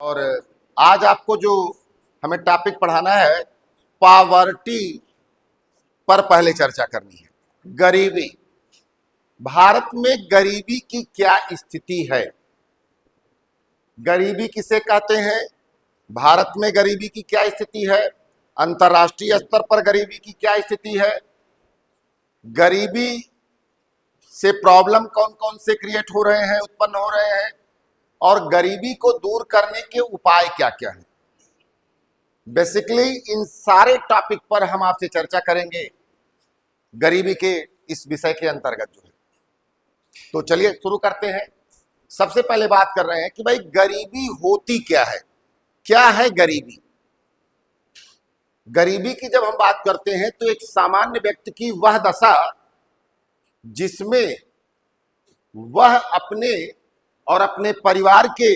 और आज आपको जो हमें टॉपिक पढ़ाना है, पावर्टी पर पहले चर्चा करनी है। गरीबी, भारत में गरीबी की क्या स्थिति है? गरीबी किसे कहते हैं? भारत में गरीबी की क्या स्थिति है? अंतर्राष्ट्रीय स्तर पर गरीबी की क्या स्थिति है? गरीबी से प्रॉब्लम कौन कौन से क्रिएट हो रहे हैं, उत्पन्न हो रहे हैं, और गरीबी को दूर करने के उपाय क्या क्या हैं? बेसिकली इन सारे टॉपिक पर हम आपसे चर्चा करेंगे गरीबी के इस विषय के अंतर्गत जो है। तो चलिए शुरू करते हैं। सबसे पहले बात कर रहे हैं कि भाई गरीबी होती क्या है, क्या है गरीबी? गरीबी की जब हम बात करते हैं तो एक सामान्य व्यक्ति की वह दशा जिसमें वह अपने और अपने परिवार के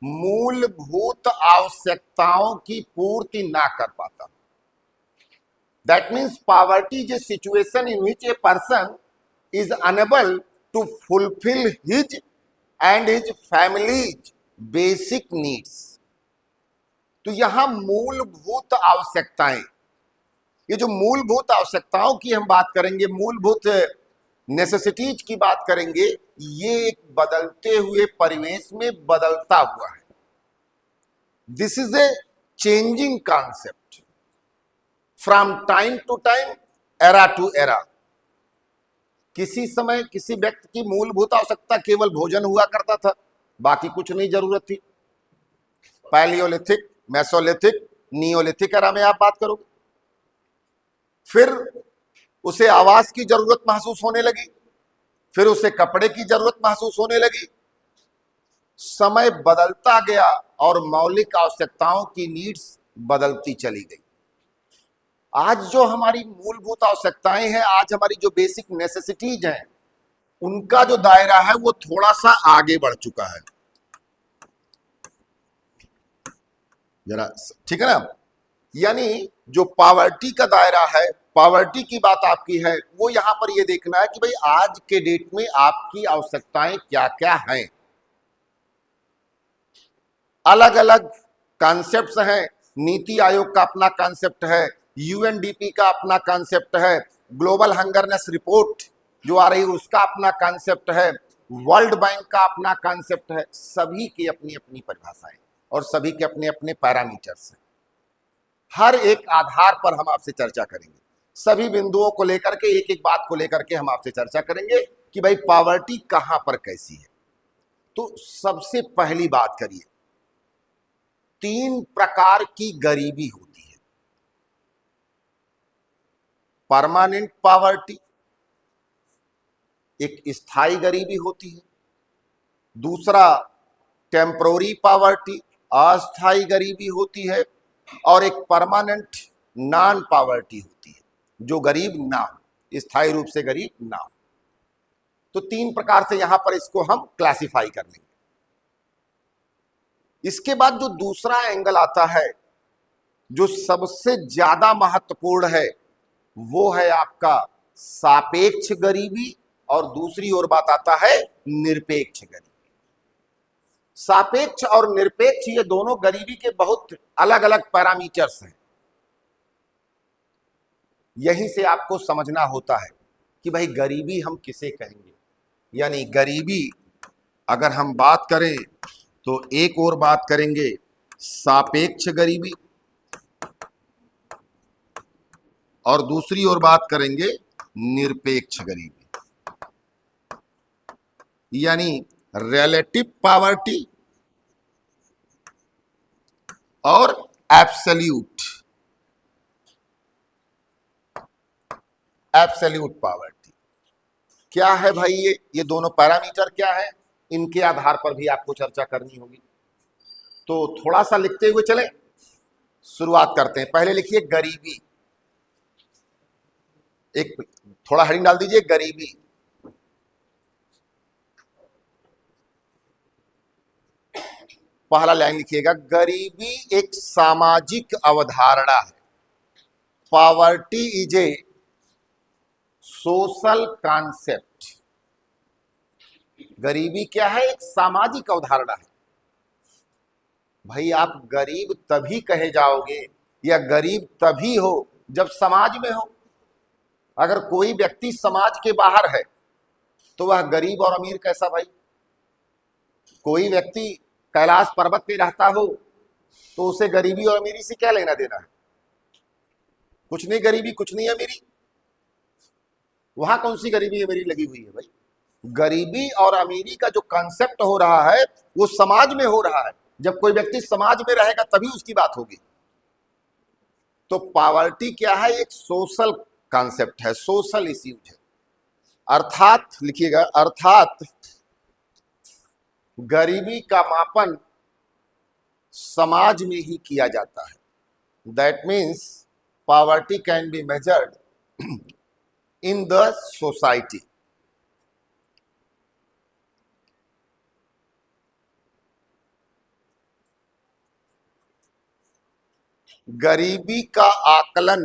मूलभूत आवश्यकताओं की पूर्ति ना कर पाता। That means poverty is a situation in which a person is unable to fulfill his and his family's basic needs. तो यहां मूलभूत आवश्यकताएं, ये जो मूलभूत आवश्यकताओं की हम बात करेंगे, मूलभूत नेसेसिटीज की बात करेंगे, ये एक बदलते हुए परिवेश में बदलता हुआ है। This is a changing concept from time to time, era to era. किसी समय किसी व्यक्ति की मूलभूत आवश्यकता केवल भोजन हुआ करता था, बाकी कुछ नहीं जरूरत थी। पैलियोलिथिक, मेसोलिथिक, नियोलिथिक एरा में आप बात करोगे, फिर उसे आवास की जरूरत महसूस होने लगी, फिर उसे कपड़े की जरूरत महसूस होने लगी। समय बदलता गया और मौलिक आवश्यकताओं की नीड्स बदलती चली गई। आज जो हमारी मूलभूत आवश्यकताएं हैं, आज हमारी जो बेसिक नेसेसिटीज हैं, उनका जो दायरा है वो थोड़ा सा आगे बढ़ चुका है जरा, ठीक है ना? यानी जो पावर्टी का दायरा है, पावर्टी की बात आपकी है, वो यहां पर ये देखना है कि भाई आज के डेट में आपकी आवश्यकताएं क्या क्या हैं। अलग अलग कॉन्सेप्ट्स हैं। नीति आयोग का अपना कॉन्सेप्ट है, यूएनडीपी का अपना कॉन्सेप्ट है, ग्लोबल हंगरनेस रिपोर्ट जो आ रही है उसका अपना कॉन्सेप्ट है, वर्ल्ड बैंक का अपना कॉन्सेप्ट है। सभी की अपनी अपनी परिभाषाएं और सभी के अपने अपने पैरामीटर्स हैं। हर एक आधार पर हम आपसे चर्चा करेंगे, सभी बिंदुओं को लेकर के, एक एक बात को लेकर के हम आपसे चर्चा करेंगे कि भाई पावर्टी कहां पर कैसी है। तो सबसे पहली बात करिए, 3 प्रकार की गरीबी होती है। परमानेंट पावर्टी, एक स्थायी गरीबी होती है। दूसरा टेम्पोररी पावर्टी, अस्थायी गरीबी होती है। और एक परमानेंट नॉन पावर्टी होती है, जो गरीब ना हो, स्थायी रूप से गरीब ना हो। तो 3 प्रकार से यहां पर इसको हम क्लासिफाई कर लेंगे। इसके बाद जो दूसरा एंगल आता है, जो सबसे ज्यादा महत्वपूर्ण है, वो है आपका सापेक्ष गरीबी, और दूसरी ओर बात आता है निरपेक्ष गरीबी। सापेक्ष और निरपेक्ष ये दोनों गरीबी के बहुत अलग अलग पैरामीटर्स हैं। यहीं से आपको समझना होता है कि भाई गरीबी हम किसे कहेंगे। यानी गरीबी अगर हम बात करें तो एक और बात करेंगे सापेक्ष गरीबी, और दूसरी ओर बात करेंगे निरपेक्ष गरीबी। यानी रिलेटिव पावर्टी और एब्सोल्यूट पावर्टी। क्या है भाई ये दोनों पैरामीटर क्या है, इनके आधार पर भी आपको चर्चा करनी होगी। तो थोड़ा सा लिखते हुए चले, शुरुआत करते हैं। पहले लिखिए गरीबी, एक थोड़ा हेडिंग डाल दीजिए गरीबी। पहला लाइन लिखिएगा, गरीबी एक सामाजिक अवधारणा है। Poverty is a social concept. गरीबी क्या है? एक सामाजिक अवधारणा है। भाई आप गरीब तभी कहे जाओगे या गरीब तभी हो जब समाज में हो। अगर कोई व्यक्ति समाज के बाहर है तो वह गरीब और अमीर कैसा भाई? कोई व्यक्ति कैलाश पर्वत पे रहता हो तो उसे गरीबी और अमीरी से क्या लेना देना है? कुछ नहीं गरीबी, कुछ नहीं अमीरी। वहां कौन सी गरीबी अमीरी लगी हुई है भाई? गरीबी और अमीरी का जो कॉन्सेप्ट हो रहा है वो समाज में हो रहा है। जब कोई व्यक्ति समाज में रहेगा तभी उसकी बात होगी। तो पॉवर्टी क्या है? एक सोशल कॉन्सेप्ट है, सोशल इश्यूज है। अर्थात लिखिएगा, अर्थात गरीबी का मापन समाज में ही किया जाता है। That means poverty can be measured in the society. गरीबी का आकलन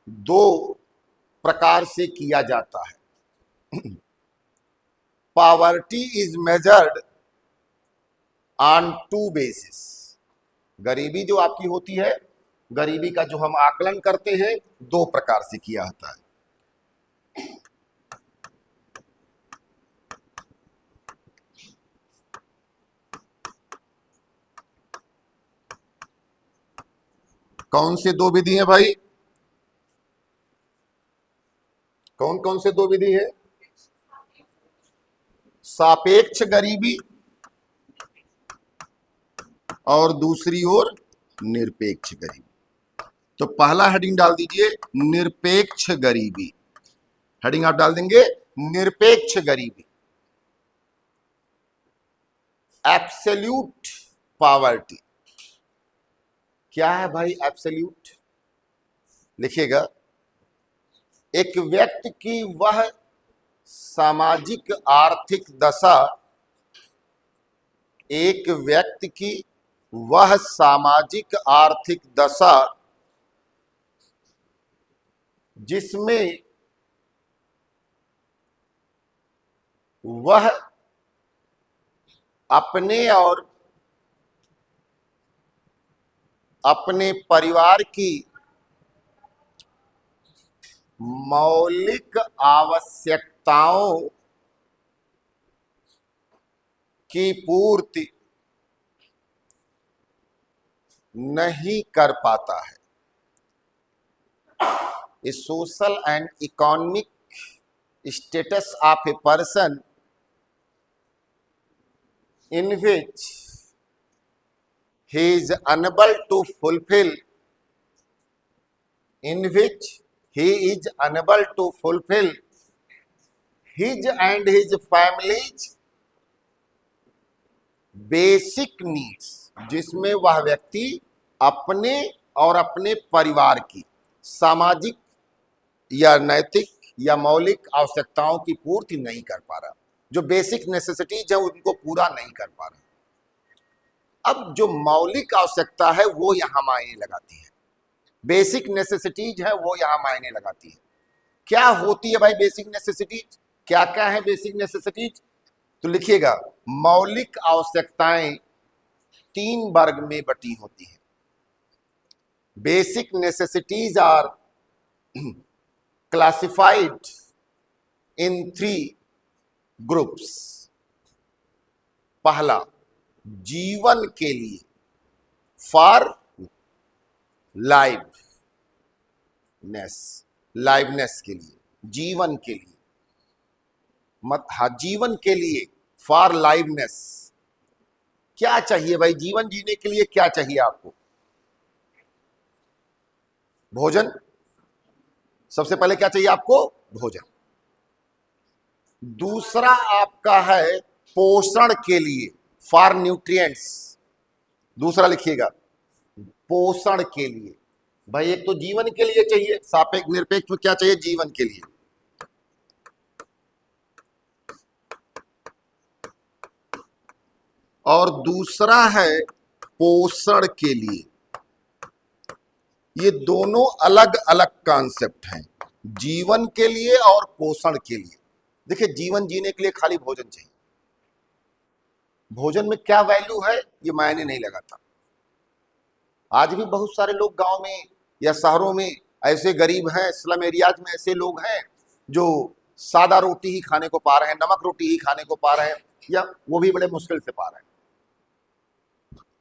दो प्रकार से किया जाता है। Poverty is measured on two basis. गरीबी जो आपकी होती है, गरीबी का जो हम आकलन करते हैं, दो प्रकार से किया जाता है। कौन से दो विधि है भाई? कौन कौन से दो विधि है? सापेक्ष गरीबी और दूसरी ओर निरपेक्ष गरीबी। तो पहला हेडिंग डाल दीजिए निरपेक्ष गरीबी। हेडिंग आप डाल देंगे निरपेक्ष गरीबी। एब्सोल्यूट पॉवर्टी क्या है भाई? एब्सोल्यूट लिखिएगा, एक व्यक्ति की वह सामाजिक आर्थिक दशा, एक व्यक्ति की वह सामाजिक आर्थिक दशा जिसमें वह अपने और अपने परिवार की मौलिक आवश्यकताओं की पूर्ति नहीं कर पाता है। A social and economic status of a person in which he is unable to fulfill, in which he is unable to fulfill his and his family's basic needs, जिसमें वह व्यक्ति अपने और अपने परिवार की सामाजिक या नैतिक या मौलिक आवश्यकताओं की पूर्ति नहीं कर पा रहा। जो बेसिक नेसेसिटीज है उनको पूरा नहीं कर पा रहा। अब जो मौलिक आवश्यकता है वो यहां मायने लगाती है, बेसिक नेसेसिटीज है वो यहां मायने लगाती है। क्या होती है भाई बेसिक नेसेसिटीज? क्या क्या है बेसिक नेसेसिटीज? तो लिखिएगा, मौलिक आवश्यकताएं तीन वर्ग में बटी होती हैं। Basic necessities are classified in three groups. पहला, जीवन के लिए, फॉर लाइवनेस, लाइवनेस के लिए, जीवन के लिए, जीवन के लिए, फॉर लाइवनेस। क्या चाहिए भाई जीवन जीने के लिए? क्या चाहिए आपको? भोजन। सबसे पहले क्या चाहिए आपको? भोजन। दूसरा आपका है पोषण के लिए, फॉर न्यूट्रिएंट्स। दूसरा लिखिएगा, पोषण के लिए। भाई एक तो जीवन के लिए चाहिए, सापेक्ष निरपेक्ष में क्या चाहिए? जीवन के लिए। और दूसरा है पोषण के लिए। ये दोनों अलग अलग कॉन्सेप्ट हैं, जीवन के लिए और पोषण के लिए। देखिए, जीवन जीने के लिए खाली भोजन चाहिए। भोजन में क्या वैल्यू है ये मायने नहीं लगाता। आज भी बहुत सारे लोग गांव में या शहरों में ऐसे गरीब हैं, स्लम एरियाज में ऐसे लोग हैं जो सादा रोटी ही खाने को पा रहे हैं, नमक रोटी ही खाने को पा रहे हैं, या वो भी बड़े मुश्किल से पा रहे हैं।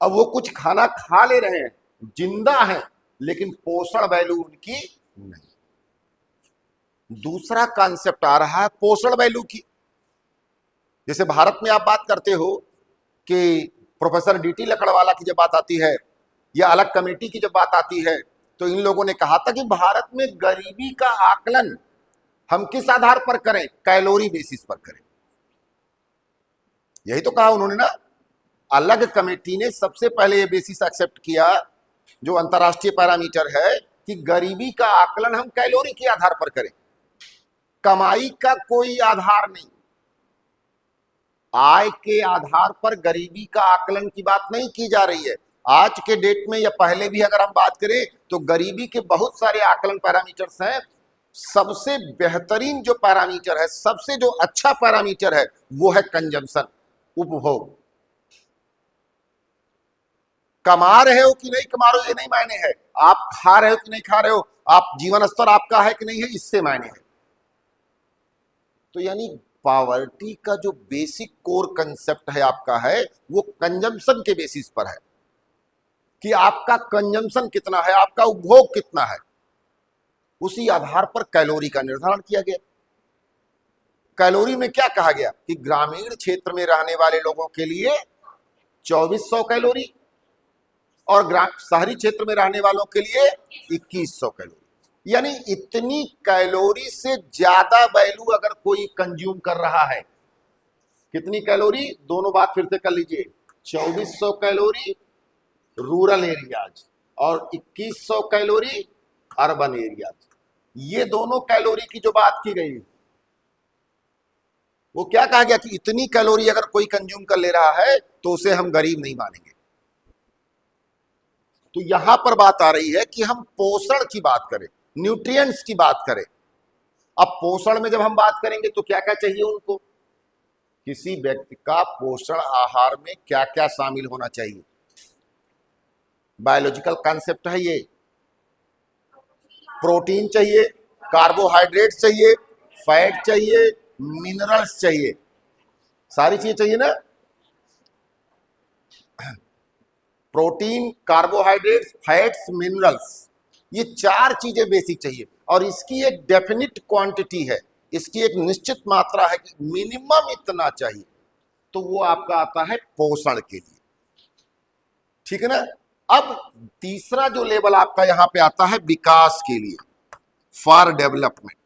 अब वो कुछ खाना खा ले रहे हैं, जिंदा है, लेकिन पोषण वैल्यू उनकी नहीं। दूसरा कॉन्सेप्ट आ रहा है पोषण वैल्यू की। जैसे भारत में आप बात करते हो कि प्रोफेसर डीटी लकड़वाला की जब बात आती है या अलग कमेटी की जब बात आती है, तो इन लोगों ने कहा था कि भारत में गरीबी का आकलन हम किस आधार पर करें? कैलोरी बेसिस पर करें। यही तो कहा उन्होंने ना। अलग कमेटी ने सबसे पहले ये बेसिस एक्सेप्ट किया, जो अंतरराष्ट्रीय पैरामीटर है, कि गरीबी का आकलन हम कैलोरी के आधार पर करें, कमाई का कोई आधार नहीं। आय के आधार पर गरीबी का आकलन की बात नहीं की जा रही है। आज के डेट में या पहले भी अगर हम बात करें तो गरीबी के बहुत सारे आकलन पैरामीटर्स हैं। सबसे बेहतरीन जो पैरामीटर है, सबसे जो अच्छा पैरामीटर है, वो है कंजम्पशन, उपभोग। कमा रहे हो कि नहीं कमा रहे हो ये नहीं मायने है, आप खा रहे हो कि नहीं खा रहे हो, आप जीवन स्तर आपका है कि नहीं है, इससे मायने है। तो यानी पॉवर्टी का जो बेसिक कोर कंसेप्ट है आपका है, वो कंजम्पशन के बेसिस पर है कि आपका कंजम्पशन कितना है, आपका उपभोग कितना है। उसी आधार पर कैलोरी का निर्धारण किया गया। कैलोरी में क्या कहा गया कि ग्रामीण क्षेत्र में रहने वाले लोगों के लिए 2400 कैलोरी और शहरी क्षेत्र में रहने वालों के लिए 2100 कैलोरी। यानी इतनी कैलोरी से ज्यादा वैल्यू अगर कोई कंज्यूम कर रहा है, कितनी कैलोरी, दोनों बात फिर से कर लीजिए, 2400 कैलोरी रूरल एरियाज और 2100 कैलोरी अर्बन एरियाज। ये दोनों कैलोरी की जो बात की गई, वो क्या कहा गया कि इतनी कैलोरी अगर कोई कंज्यूम कर ले रहा है तो उसे हम गरीब नहीं मानेंगे। तो यहां पर बात आ रही है कि हम पोषण की बात करें, न्यूट्रिएंट्स की बात करें। अब पोषण में जब हम बात करेंगे तो क्या क्या चाहिए उनको? किसी व्यक्ति का पोषण आहार में क्या क्या शामिल होना चाहिए? बायोलॉजिकल कॉन्सेप्ट है ये। प्रोटीन चाहिए, कार्बोहाइड्रेट चाहिए, फैट चाहिए, मिनरल्स चाहिए, सारी चीजें चाहिए ना। प्रोटीन, कार्बोहाइड्रेट्स, फैट्स, मिनरल्स, ये चार चीजें बेसिक चाहिए। और इसकी एक डेफिनिट क्वांटिटी है, इसकी एक निश्चित मात्रा है कि मिनिमम इतना चाहिए। तो वो आपका आता है पोषण के लिए, ठीक है ना। अब तीसरा जो लेवल आपका यहां पे आता है विकास के लिए, फॉर डेवलपमेंट।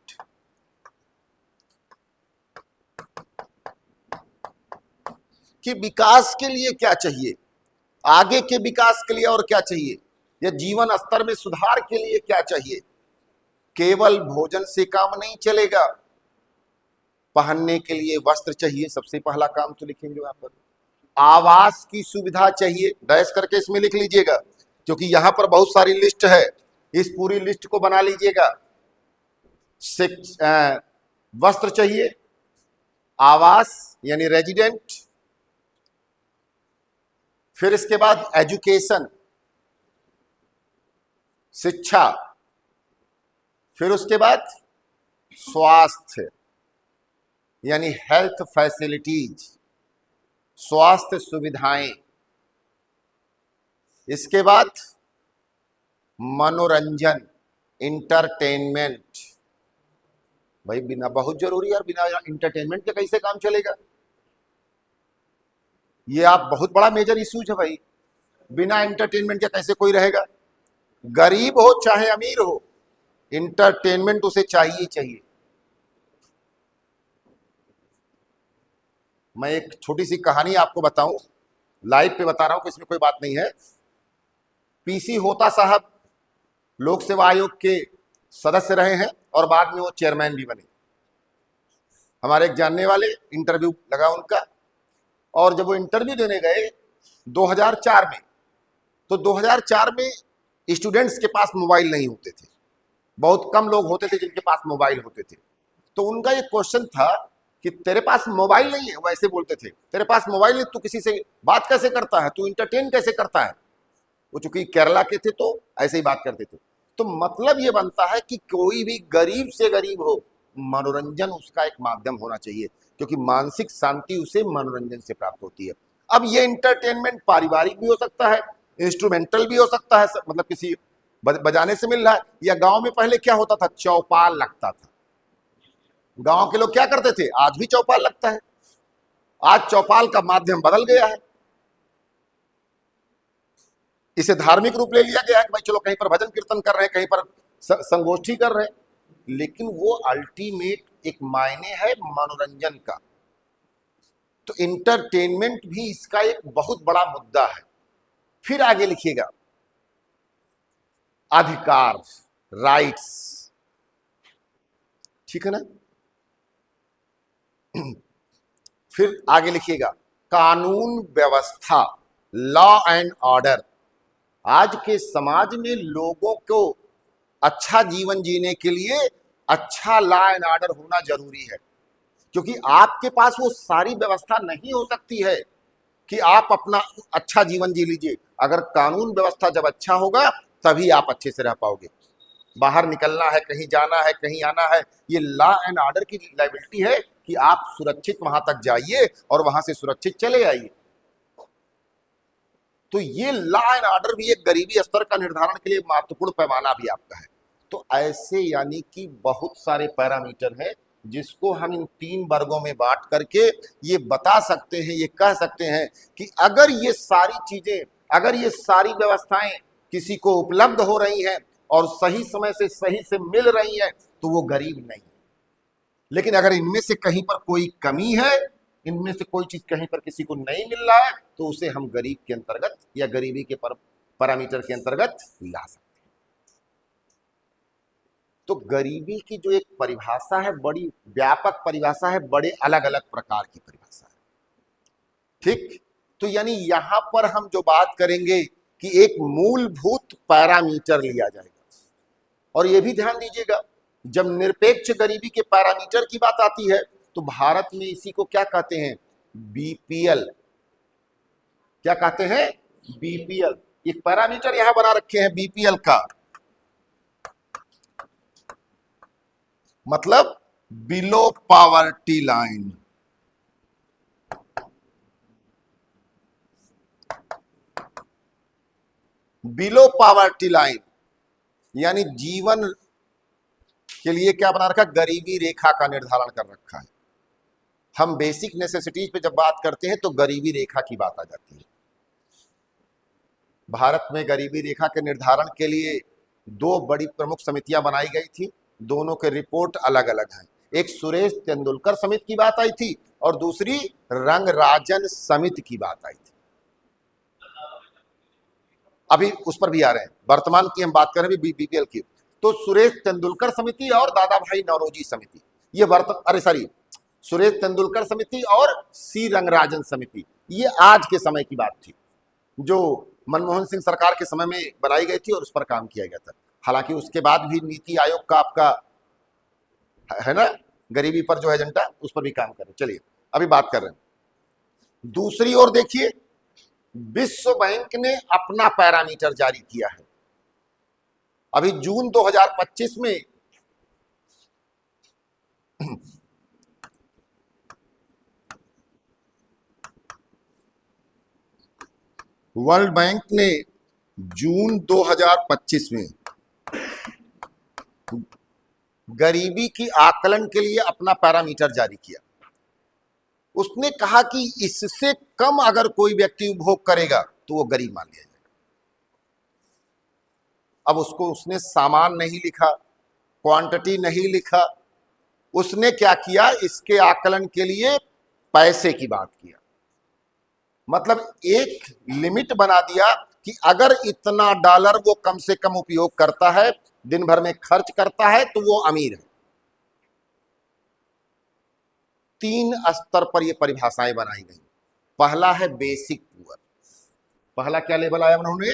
कि विकास के लिए क्या चाहिए, आगे के विकास के लिए और क्या चाहिए, या जीवन स्तर में सुधार के लिए क्या चाहिए। केवल भोजन से काम नहीं चलेगा, पहनने के लिए वस्त्र चाहिए, सबसे पहला काम तो लिखेंगे वहां पर। आवास की सुविधा चाहिए, डैश करके इसमें लिख लीजिएगा, क्योंकि यहां पर बहुत सारी लिस्ट है, इस पूरी लिस्ट को बना लीजिएगा। वस्त्र चाहिए, आवास यानी रेजिडेंट, फिर इसके बाद एजुकेशन, शिक्षा, फिर उसके बाद स्वास्थ्य यानी हेल्थ फैसिलिटीज, स्वास्थ्य सुविधाएं, इसके बाद मनोरंजन, इंटरटेनमेंट। भाई बिना, बहुत जरूरी है, बिना इंटरटेनमेंट के कैसे काम चलेगा? ये आप बहुत बड़ा मेजर इश्यूज है भाई। बिना इंटरटेनमेंट के कैसे कोई रहेगा? गरीब हो चाहे अमीर हो, इंटरटेनमेंट उसे चाहिए ही चाहिए। मैं एक छोटी सी कहानी आपको बताऊं, लाइव पे बता रहा हूं कि इसमें कोई बात नहीं है। पीसी होता साहब लोक सेवा आयोग के सदस्य रहे हैं और बाद में वो चेयरमैन भी बने। हमारे एक जानने वाले, इंटरव्यू लगा उनका, और जब वो इंटरव्यू देने गए 2004 में, तो 2004 में स्टूडेंट्स के पास मोबाइल नहीं होते थे, बहुत कम लोग होते थे जिनके पास मोबाइल होते थे। तो उनका ये क्वेश्चन था कि तेरे पास मोबाइल नहीं है, वैसे बोलते थे, तेरे पास मोबाइल नहीं, तू किसी से बात कैसे करता है, तू इंटरटेन कैसे करता है? वो चूंकि केरला के थे तो ऐसे ही बात करते थे। तो मतलब ये बनता है कि कोई भी गरीब से गरीब हो, मनोरंजन उसका एक माध्यम होना चाहिए, क्योंकि मानसिक शांति उसे मनोरंजन से प्राप्त होती है। अब ये इंटरटेनमेंट पारिवारिक भी हो सकता है, इंस्ट्रूमेंटल भी हो सकता है, मतलब किसी बजाने से मिल रहा है। या गांव में पहले क्या होता था, चौपाल लगता था। गांव के लोग क्या करते थे, आज भी चौपाल लगता है। आज चौपाल का माध्यम बदल गया है, इसे धार्मिक रूप ले लिया गया है कि भाई चलो कहीं पर भजन कीर्तन कर रहे हैं, कहीं पर संगोष्ठी कर रहे हैं, लेकिन वो अल्टीमेट एक मायने है मनोरंजन का। तो इंटरटेनमेंट भी इसका एक बहुत बड़ा मुद्दा है। फिर आगे लिखिएगा, अधिकार, राइट्स, ठीक है ना। फिर आगे लिखिएगा, कानून व्यवस्था, लॉ एंड ऑर्डर। आज के समाज में लोगों को अच्छा जीवन जीने के लिए अच्छा लॉ एंड ऑर्डर होना जरूरी है, क्योंकि आपके पास वो सारी व्यवस्था नहीं हो सकती है कि आप अपना अच्छा जीवन जी लीजिए। अगर कानून व्यवस्था जब अच्छा होगा तभी आप अच्छे से रह पाओगे। बाहर निकलना है, कहीं जाना है, कहीं आना है, ये लॉ एंड ऑर्डर की लायबिलिटी है कि आप सुरक्षित वहां तक जाइए और वहां से सुरक्षित चले आइए। तो ये लॉ एंड ऑर्डर भी एक गरीबी स्तर का निर्धारण के लिए महत्वपूर्ण पैमाना भी आपका है। तो ऐसे यानी कि बहुत सारे पैरामीटर हैं जिसको हम इन 3 वर्गों में बांट करके ये बता सकते हैं, ये कह सकते हैं कि अगर ये सारी चीजें, अगर ये सारी व्यवस्थाएं किसी को उपलब्ध हो रही हैं और सही समय से सही से मिल रही हैं तो वो गरीब नहीं। लेकिन अगर इनमें से कहीं पर कोई कमी है, इनमें से कोई चीज कहीं पर किसी को नहीं मिल रहा है, तो उसे हम गरीब के अंतर्गत या गरीबी के पैरामीटर के अंतर्गत ला सकते हैं। तो गरीबी की जो एक परिभाषा है, बड़ी व्यापक परिभाषा है, बड़े अलग अलग प्रकार की परिभाषा है, ठीक। तो यानी यहां पर हम जो बात करेंगे कि एक मूलभूत पैरामीटर लिया जाएगा। और यह भी ध्यान दीजिएगा, जब निरपेक्ष गरीबी के पैरामीटर की बात आती है तो भारत में इसी को क्या कहते हैं, बीपीएल। क्या कहते हैं, बीपीएल। एक पैरामीटर यहां बना रखे हैं बीपीएल का, मतलब below poverty line. Below poverty line यानी जीवन के लिए क्या बना रखा, गरीबी रेखा का निर्धारण कर रखा है। हम बेसिक नेसेसिटीज पे जब बात करते हैं तो गरीबी रेखा की बात आ जाती है। भारत में गरीबी रेखा के निर्धारण के लिए 2 बड़ी प्रमुख समितियां बनाई गई थी, दोनों के रिपोर्ट अलग अलग हैं। एक सुरेश तेंदुलकर समिति की बात आई थी और दूसरी रंगराजन समिति की बात आई थी। अभी उस पर भी आ रहे हैं, वर्तमान की हम बात कर रहे हैं बीपीएल की। तो सुरेश तेंदुलकर समिति और दादा भाई नौरोजी समिति, ये सुरेश तेंदुलकर समिति और सी रंगराजन समिति, ये आज के समय की बात थी जो मनमोहन सिंह सरकार के समय में बनाई गई थी और उस पर काम किया गया था। हालांकि उसके बाद भी नीति आयोग का आपका है ना, गरीबी पर जो एजेंडा, उस पर भी काम कर रहे। चलिए अभी बात कर रहे हैं। दूसरी ओर देखिए, विश्व बैंक ने अपना पैरामीटर जारी किया है। अभी जून 2025 में वर्ल्ड बैंक ने जून 2025 में गरीबी की आकलन के लिए अपना पैरामीटर जारी किया। उसने कहा कि इससे कम अगर कोई व्यक्ति उपभोग करेगा तो वो गरीब मान लिया जाएगा। अब उसने सामान नहीं लिखा, क्वांटिटी नहीं लिखा, उसने क्या किया, इसके आकलन के लिए पैसे की बात किया। मतलब एक लिमिट बना दिया कि अगर इतना डॉलर वो कम से कम उपयोग करता है, दिन भर में खर्च करता है, तो वो अमीर है। 3 स्तर पर ये परिभाषाएं बनाई गई। पहला है बेसिक पुअर। पहला क्या लेवल आया उन्होंने,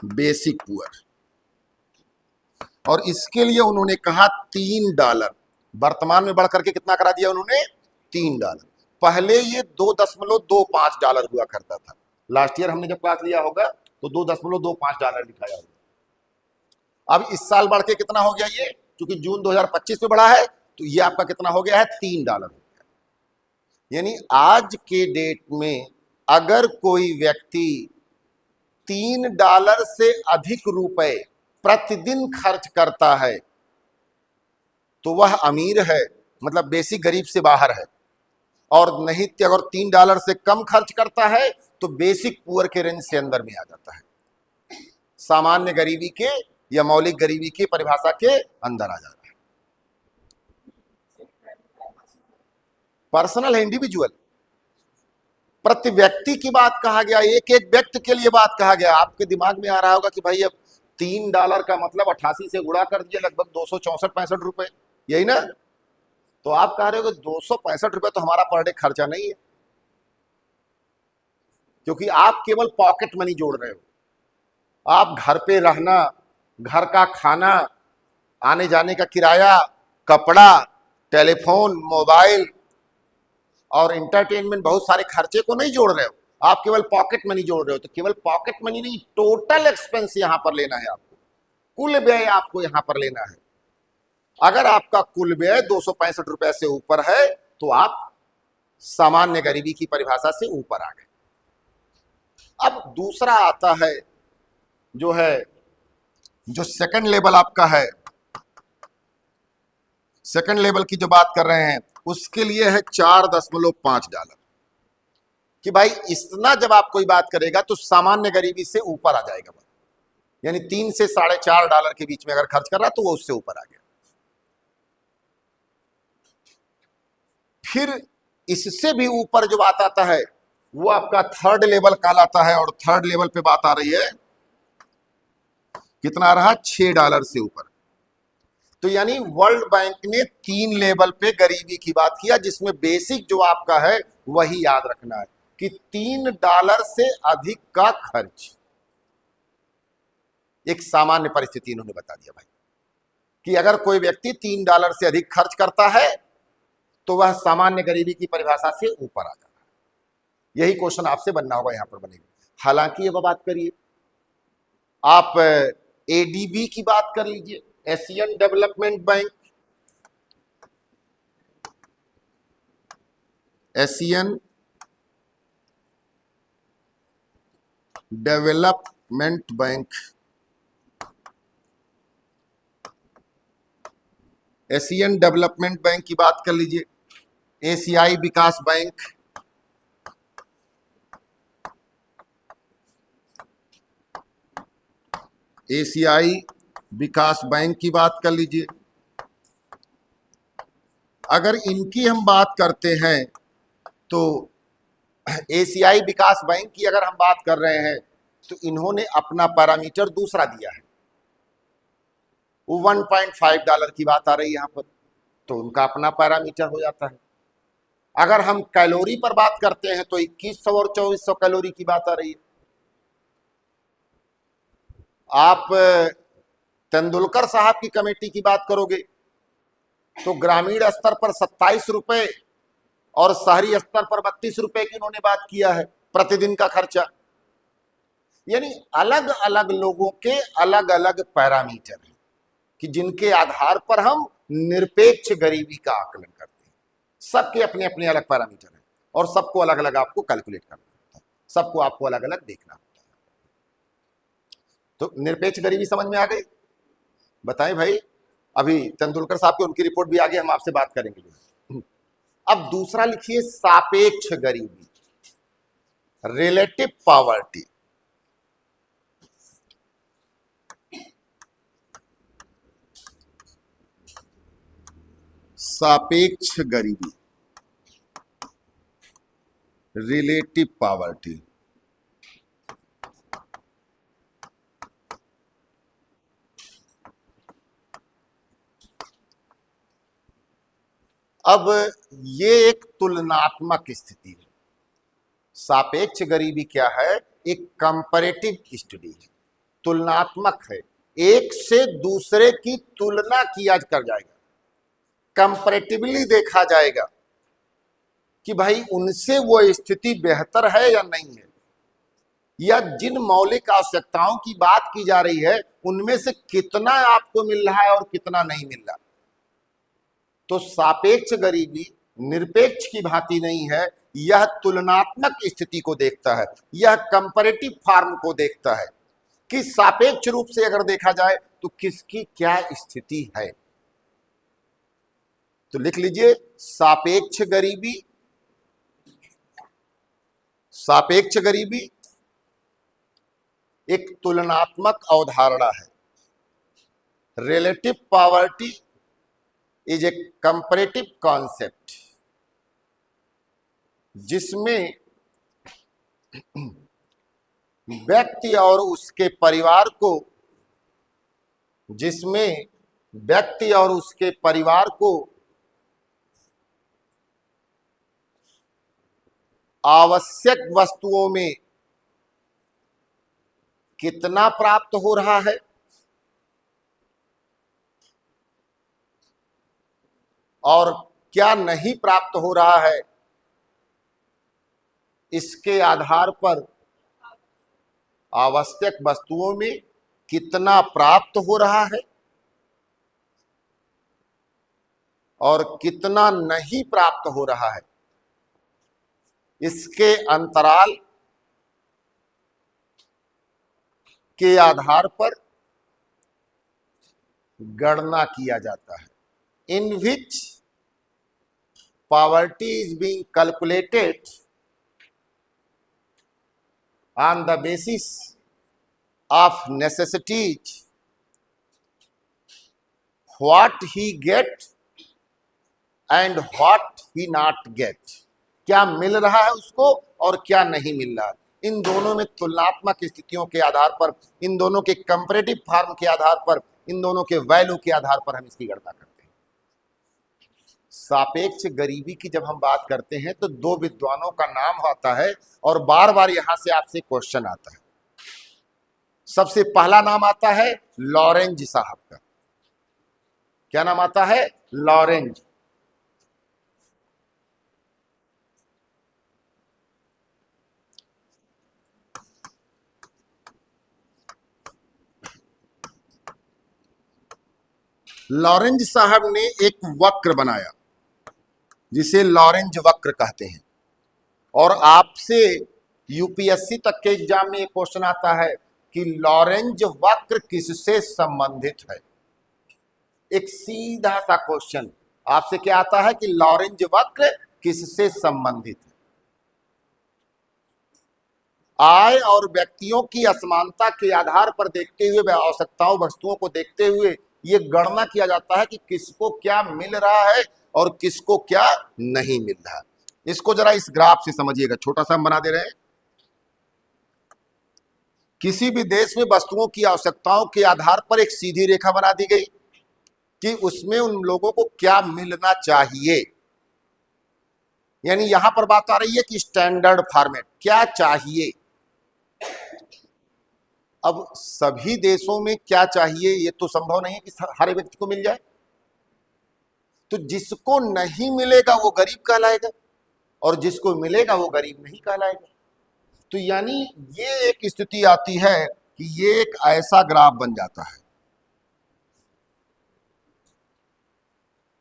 बेसिक पुअर। और इसके लिए उन्होंने कहा $3। वर्तमान में बढ़कर के कितना करा दिया उन्होंने, $3। पहले ये $2.25 हुआ करता था। लास्ट ईयर हमने जब क्लास लिया होगा तो $2.25 लिखाया होगा। अब इस साल बढ़ के कितना हो गया ये, क्योंकि जून 2025 में बढ़ा है, तो ये आपका कितना हो गया है, $3 हो गया। यानी आज के डेट में अगर कोई व्यक्ति $3 से अधिक रुपए प्रतिदिन खर्च करता है तो वह अमीर है, मतलब बेसिक गरीब से बाहर है। और नहीं तो अगर $3 से कम खर्च करता है तो बेसिक पुअर के रेंज से अंदर में आ जाता है, सामान्य गरीबी के या मौलिक गरीबी की परिभाषा के अंदर आ जाता है। पर्सनल है, इंडिविजुअल, प्रति व्यक्ति की बात कहा गया, एक एक व्यक्ति के लिए बात कहा गया। आपके दिमाग में आ रहा होगा कि भाई अब $3 का मतलब 88 से गुणा कर दिए, लगभग 264-65 रुपए, यही ना। तो आप कह रहे हो कि 265 रुपए तो हमारा पर डे खर्चा नहीं है, क्योंकि आप केवल पॉकेट मनी जोड़ रहे हो। आप घर पे रहना, घर का खाना, आने जाने का किराया, कपड़ा, टेलीफोन, मोबाइल और इंटरटेनमेंट, बहुत सारे खर्चे को नहीं जोड़ रहे हो, आप केवल पॉकेट मनी जोड़ रहे हो। तो केवल पॉकेट मनी नहीं, टोटल एक्सपेंस यहां पर लेना है आपको, कुल व्यय आपको यहां पर लेना है। अगर आपका कुल व्यय 265 रुपए से ऊपर है तो आप सामान्य गरीबी की परिभाषा से ऊपर आ गए। अब दूसरा आता है जो सेकंड लेवल आपका है, सेकंड लेवल की जो बात कर रहे हैं उसके लिए है $4.5, कि भाई इतना जब आप कोई बात करेगा तो सामान्य गरीबी से ऊपर आ जाएगा, यानी 3 से $4.5 के बीच में अगर खर्च कर रहा तो वो उससे ऊपर आ गया। फिर इससे भी ऊपर जो बात आता है वो आपका थर्ड लेवल कहलाता है, और थर्ड लेवल पे बात आ रही है, कितना रहा, $6 से ऊपर। तो यानी वर्ल्ड बैंक ने 3 लेवल पे गरीबी की बात किया, जिसमें बेसिक जो आपका है वही याद रखना है कि $3 से अधिक का खर्च, एक सामान्य परिस्थिति इन्होंने बता दिया भाई कि अगर कोई व्यक्ति $3 से अधिक खर्च करता है तो वह सामान्य गरीबी की परिभाषा से ऊपर आ जाता है। यही क्वेश्चन आपसे बनना होगा, यहां पर बनेगा। हालांकि अब बात करिए, आप एडीबी की बात कर लीजिए, Asian development bank, Asian development bank, Asian development bank की बात कर लीजिए, एशियाई विकास बैंक, एशियाई विकास बैंक की बात कर लीजिए। अगर इनकी हम बात करते हैं तो एशियाई विकास बैंक की अगर हम बात कर रहे हैं तो इन्होंने अपना पैरामीटर दूसरा दिया है, वो $1.5 की बात आ रही है यहां पर, तो उनका अपना पैरामीटर हो जाता है। अगर हम कैलोरी पर बात करते हैं तो 2100 और 2400 कैलोरी की बात आ रही है। आप तेंदुलकर साहब की कमेटी की बात करोगे तो ग्रामीण स्तर पर 27 रुपए और शहरी स्तर पर 32 रुपए की उन्होंने बात किया है प्रतिदिन का खर्चा। यानी अलग अलग लोगों के अलग अलग पैरामीटर हैं कि जिनके आधार पर हम निरपेक्ष गरीबी का आकलन करते हैं। सबके अपने अपने अलग पैरामीटर हैं और सबको अलग अलग आपको कैलकुलेट करना होता है, सबको आपको अलग अलग देखना होता है। तो निरपेक्ष गरीबी समझ में आ गई? बताएं भाई, अभी तेंदुलकर साहब की उनकी रिपोर्ट भी आ गई, हम आपसे बात करेंगे। अब दूसरा लिखिए सापेक्ष गरीबी, रिलेटिव पॉवर्टी। सापेक्ष गरीबी, रिलेटिव पॉवर्टी। अब ये एक तुलनात्मक स्थिति है। सापेक्ष गरीबी क्या है? एक कंपैरेटिव स्टडी है, तुलनात्मक है, एक से दूसरे की तुलना किया कर जाएगा, कंपैरेटिवली देखा जाएगा कि भाई उनसे वो स्थिति बेहतर है या नहीं है। या जिन मौलिक आवश्यकताओं की बात की जा रही है उनमें से कितना आपको मिल रहा है और कितना नहीं मिल रहा। तो सापेक्ष गरीबी निरपेक्ष की भांति नहीं है, यह तुलनात्मक स्थिति को देखता है, यह कंपैरेटिव फॉर्म को देखता है कि सापेक्ष रूप से अगर देखा जाए तो किसकी क्या स्थिति है। तो लिख लीजिए, सापेक्ष गरीबी, सापेक्ष गरीबी एक तुलनात्मक अवधारणा है। Relative poverty is a comparative concept जिसमें व्यक्ति और उसके परिवार को, जिसमें व्यक्ति और उसके परिवार को आवश्यक वस्तुओं में कितना प्राप्त हो रहा है और क्या नहीं प्राप्त हो रहा है, इसके आधार पर आवश्यक वस्तुओं में कितना प्राप्त हो रहा है और कितना नहीं प्राप्त हो रहा है, इसके अंतराल के आधार पर गणना किया जाता है। इन विच poverty is being calculated on the basis of necessities, what he get and what he not get, क्या मिल रहा है उसको और क्या नहीं मिल रहा है। इन दोनों में तुलनात्मक स्थितियों के आधार पर, इन दोनों के कंपैरेटिव फॉर्म के आधार पर, इन दोनों के वैल्यू के आधार पर हम इसकी गणना करते हैं। सापेक्ष गरीबी की जब हम बात करते हैं तो दो विद्वानों का नाम आता है और बार बार यहां से आपसे क्वेश्चन आता है। सबसे पहला नाम आता है लॉरेंज साहब का। क्या नाम आता है? लॉरेंज। लॉरेंज साहब ने एक वक्र बनाया जिसे लॉरेंज वक्र कहते हैं, और आपसे यूपीएससी तक के एग्जाम में एक क्वेश्चन आता है कि लॉरेंज वक्र किससे संबंधित है। एक सीधा सा क्वेश्चन आपसे क्या आता है कि लॉरेंज वक्र किससे संबंधित है। आय और व्यक्तियों की असमानता के आधार पर देखते हुए, आवश्यकताओं वस्तुओं को देखते हुए ये गणना किया जाता है कि किसको क्या मिल रहा है और किसको क्या नहीं मिल रहा है। इसको जरा इस ग्राफ से समझिएगा, छोटा सा हम बना दे रहे हैं। किसी भी देश में वस्तुओं की आवश्यकताओं के आधार पर एक सीधी रेखा बना दी गई कि उसमें उन लोगों को क्या मिलना चाहिए। यानी यहां पर बात आ रही है कि स्टैंडर्ड फॉर्मेट क्या चाहिए। अब सभी देशों में क्या चाहिए ये तो संभव नहीं है कि हर व्यक्ति को मिल जाए, तो जिसको नहीं मिलेगा वो गरीब कहलाएगा और जिसको मिलेगा वो गरीब नहीं कहलाएगा। तो यानी ये एक स्थिति आती है कि ये एक ऐसा ग्राफ बन जाता है,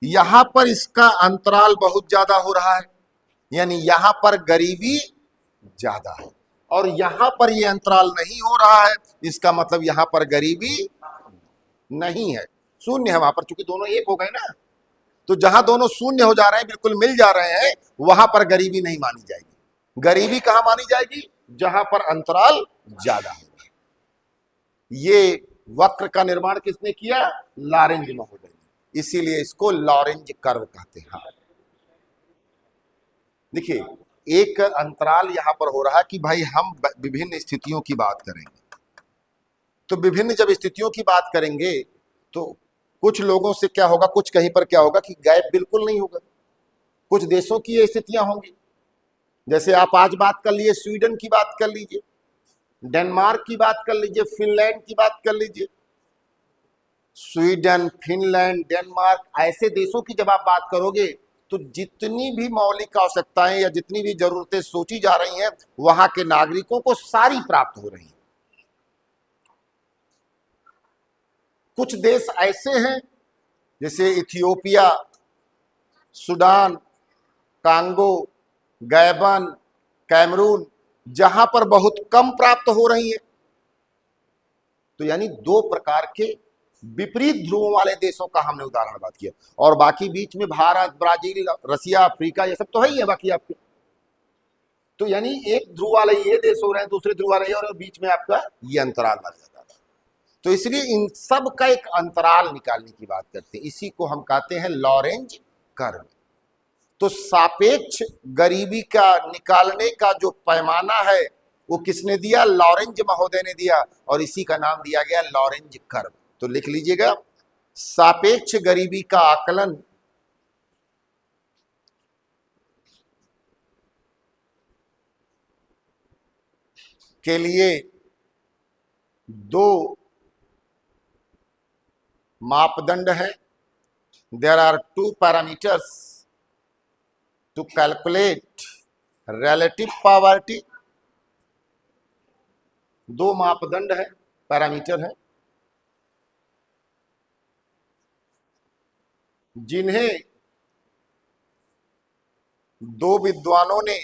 यहां पर इसका अंतराल बहुत ज्यादा हो रहा है, यानी यहां पर गरीबी ज्यादा है, और यहां पर ये अंतराल नहीं हो रहा है, इसका मतलब यहां पर गरीबी नहीं है, शून्य है वहां पर, चूंकि दोनों एक हो गए ना। तो जहां दोनों शून्य हो जा रहे हैं, बिल्कुल मिल जा रहे हैं, वहां पर गरीबी नहीं मानी जाएगी। गरीबी कहां मानी जाएगी? जहां पर अंतराल ज्यादा होगा। ये वक्र का निर्माण किसने किया? लॉरेंज महोदय ने, इसीलिए इसको लॉरेंज कर्व कहते हैं। हाँ देखिए, एक अंतराल यहां पर हो रहा है कि भाई हम विभिन्न स्थितियों की बात करेंगे। तो विभिन्न जब स्थितियों की बात करेंगे तो कुछ लोगों से क्या होगा, कुछ कहीं पर क्या होगा कि गैप बिल्कुल नहीं होगा। कुछ देशों की ये स्थितियां होंगी, जैसे आप आज बात कर लीजिए, स्वीडन की बात कर लीजिए, डेनमार्क की बात कर लीजिए, फिनलैंड की बात कर लीजिए। स्वीडन, फिनलैंड, डेनमार्क, ऐसे देशों की जब आप बात करोगे तो जितनी भी मौलिक आवश्यकताएं या जितनी भी जरूरतें सोची जा रही हैं वहां के नागरिकों को सारी प्राप्त हो रही हैं। कुछ देश ऐसे हैं जैसे Ethiopia, Sudan, Congo, Gabon, Cameroon, जहां पर बहुत कम प्राप्त हो रही है। तो यानी दो प्रकार के विपरीत ध्रुवों वाले देशों का हमने उदाहरण बात किया, और बाकी बीच में भारत, ब्राजील, रसिया, अफ्रीका, ये सब तो है ही है बाकी आपके। तो यानी एक ध्रुव वाले ये देश हो रहे हैं, दूसरे ध्रुव वाले और बीच में आपका ये अंतराल लग जाता है। तो इसलिए इन सब का एक अंतराल निकालने की बात करते हैं, इसी को हम कहते हैं लॉरेंज कर्व। तो सापेक्ष गरीबी का निकालने का जो पैमाना है वो किसने दिया? लॉरेंज महोदय ने दिया, और इसी का नाम दिया गया लॉरेंज कर्व। तो लिख लीजिएगा, सापेक्ष गरीबी का आकलन के लिए दो मापदंड है। There are two parameters to calculate relative poverty. दो मापदंड है, पैरामीटर है, जिन्हें दो विद्वानों ने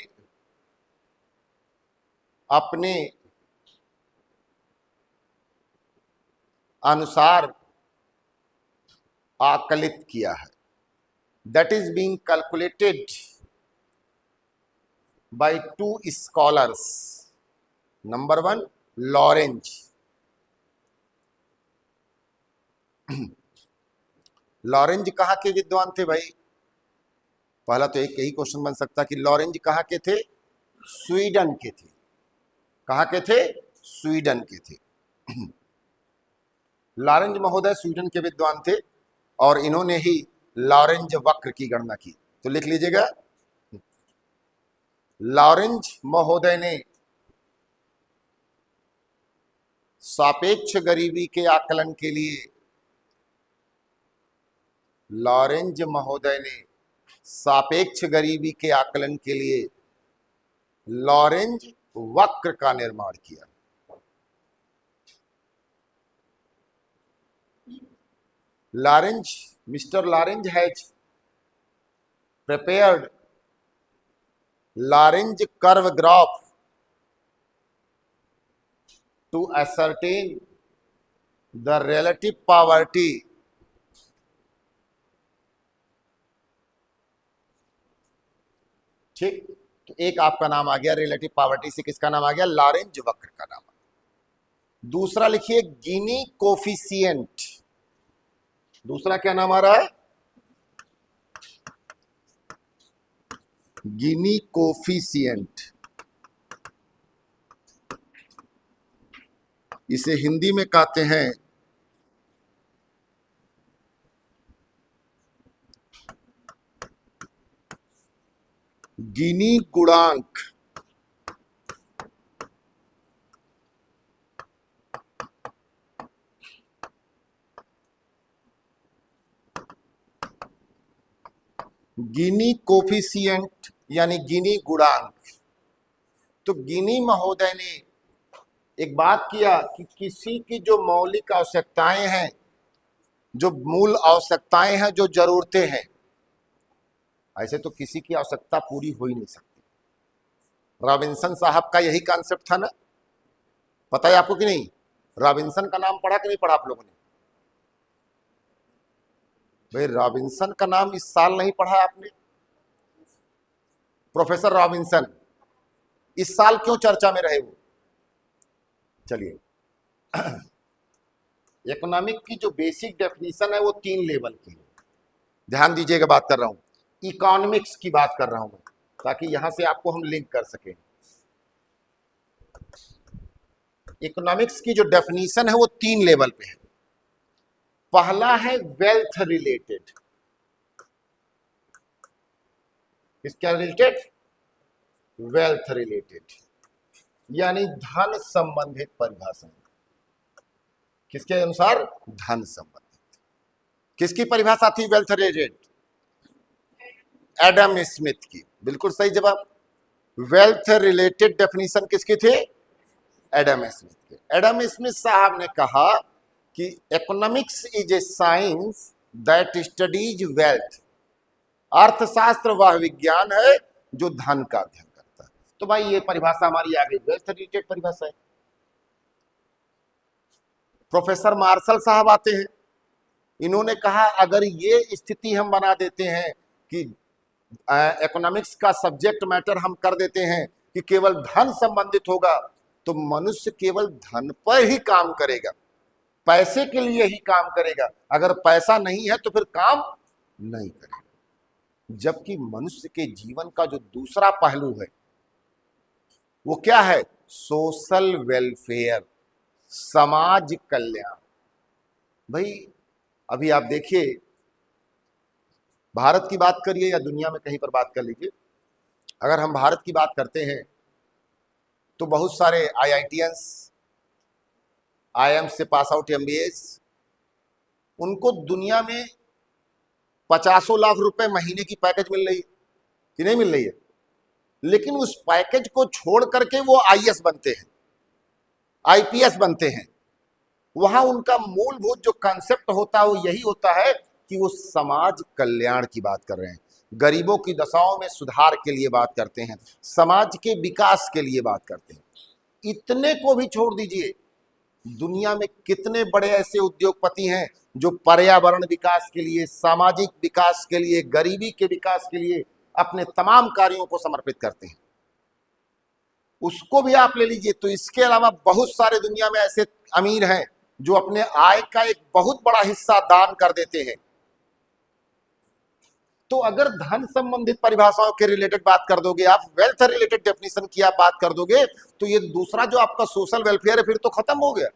अपने अनुसार आकलित किया है। That is being calculated by two scholars. Number one, Lorenz. Lorenz कहाँ के विद्वान थे भाई? पहला तो एक यही क्वेश्चन बन सकता कि लॉरेंज कहाँ के थे? स्वीडन के थे। कहाँ के थे? स्वीडन के थे। लॉरेंज महोदय स्वीडन के विद्वान थे और इन्होंने ही लॉरेंज वक्र की गणना की। तो लिख लीजिएगा, लॉरेंज महोदय ने सापेक्ष गरीबी के आकलन के लिए, लॉरेंज महोदय ने सापेक्ष गरीबी के आकलन के लिए लॉरेंज वक्र का निर्माण किया। Lorenz, mister Lorenz has prepared Lorentz curve graph to ascertain the relative poverty ठीक। तो एक आपका नाम आ गया रिलेटिव पॉवर्टी से, किसका नाम आ गया? लॉरेंज वक्र का नाम। दूसरा लिखिए गिनी कोफिशिएंट। दूसरा क्या नाम आ रहा है? गिनी कोफिशिएंट। इसे हिंदी में कहते हैं गिनी गुणांक। गिनी कोफिशिएंट यानी गिनी गुणांक। तो गिनी महोदय ने एक बात किया कि किसी की जो मौलिक आवश्यकताएं हैं, जो मूल आवश्यकताएं हैं, जो जरूरतें हैं, ऐसे तो किसी की आवश्यकता पूरी हो ही नहीं सकती। रॉबिन्सन साहब का यही कॉन्सेप्ट था ना, पता है आपको कि नहीं? रॉबिन्सन का नाम पढ़ा कि नहीं पढ़ा आप लोगों ने? भाई रॉबिन्सन का नाम इस साल नहीं पढ़ा आपने? प्रोफेसर रॉबिन्सन इस साल क्यों चर्चा में रहे वो? चलिए, इकोनॉमिक की जो बेसिक डेफिनेशन है वो 3 लेवल की है। ध्यान दीजिएगा, बात कर रहा हूं इकोनॉमिक्स की, बात कर रहा हूं मैं, ताकि यहां से आपको हम लिंक कर सकें। इकोनॉमिक्स की जो डेफिनेशन है वो 3 लेवल पे है। पहला है वेल्थ रिलेटेड। किसका रिलेटेड? वेल्थ रिलेटेड, यानी धन संबंधित परिभाषा। किसके अनुसार? धन संबंधित। किसकी परिभाषा थी वेल्थ रिलेटेड? एडम स्मिथ की। बिल्कुल सही जवाब। वेल्थ रिलेटेड डेफिनेशन किसके थे? एडम स्मिथ के। एडम स्मिथ साहब ने कहा कि economics is a science that studies wealth. अर्थशास्त्र वह विज्ञान है जो धन का अध्ययन करता है। तो भाई ये परिभाषा हमारी आ गई, वेल्थ रिलेटेड परिभाषा है। प्रोफेसर मार्शल साहब आते हैं, इन्होंने कहा अगर ये स्थिति हम बना देते हैं कि इकोनॉमिक्स का सब्जेक्ट मैटर हम कर देते हैं कि केवल धन संबंधित होगा, तो मनुष्य केवल धन पर ही काम करेगा, पैसे के लिए ही काम करेगा। अगर पैसा नहीं है तो फिर काम नहीं करेगा। जबकि मनुष्य के जीवन का जो दूसरा पहलू है वो क्या है? सोशल वेलफेयर, समाज कल्याण। भाई अभी आप देखिए, भारत की बात करिए या दुनिया में कहीं पर बात कर लीजिए, अगर हम भारत की बात करते हैं तो बहुत सारे IITians, IIM से पास आउट MBAs, उनको दुनिया में 50 लाख रुपए महीने की पैकेज मिल रही है कि नहीं मिल रही है? लेकिन उस पैकेज को छोड़ करके वो IAS बनते हैं, IPS बनते हैं। वहां उनका मूलभूत जो कंसेप्ट होता है वो यही होता है कि वो समाज कल्याण की बात कर रहे हैं, गरीबों की दशाओं में सुधार के लिए बात करते हैं, समाज के विकास के लिए बात करते हैं। इतने को भी छोड़ दीजिए, दुनिया में कितने बड़े ऐसे उद्योगपति हैं जो पर्यावरण विकास के लिए, सामाजिक विकास के लिए, गरीबी के विकास के लिए अपने तमाम कार्यों को समर्पित करते हैं। उसको भी आप ले लीजिए। तो इसके अलावा बहुत सारे दुनिया में ऐसे अमीर हैं जो अपने आय का एक बहुत बड़ा हिस्सा दान कर देते हैं। तो अगर धन संबंधित परिभाषाओं के रिलेटेड बात कर दोगे आप, वेल्थ रिलेटेड डेफिनेशन की आप बात कर दोगे, तो ये दूसरा जो आपका सोशल वेलफेयर है फिर तो खत्म हो गया,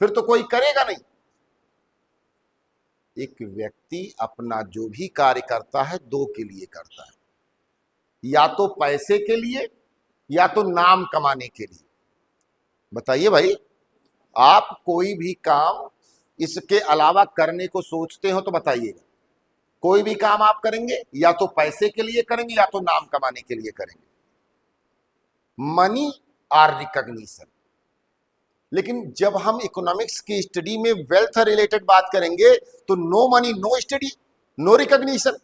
फिर तो कोई करेगा नहीं। एक व्यक्ति अपना जो भी कार्य करता है दो के लिए करता है, या तो पैसे के लिए या तो नाम कमाने के लिए। बताइए भाई, आप कोई भी काम इसके अलावा करने को सोचते हो तो बताइएगा। कोई भी काम आप करेंगे या तो पैसे के लिए करेंगे या तो नाम कमाने के लिए करेंगे, मनी और रिकॉग्निशन। लेकिन जब हम इकोनॉमिक्स की स्टडी में वेल्थ रिलेटेड बात करेंगे तो no money no study no recognition.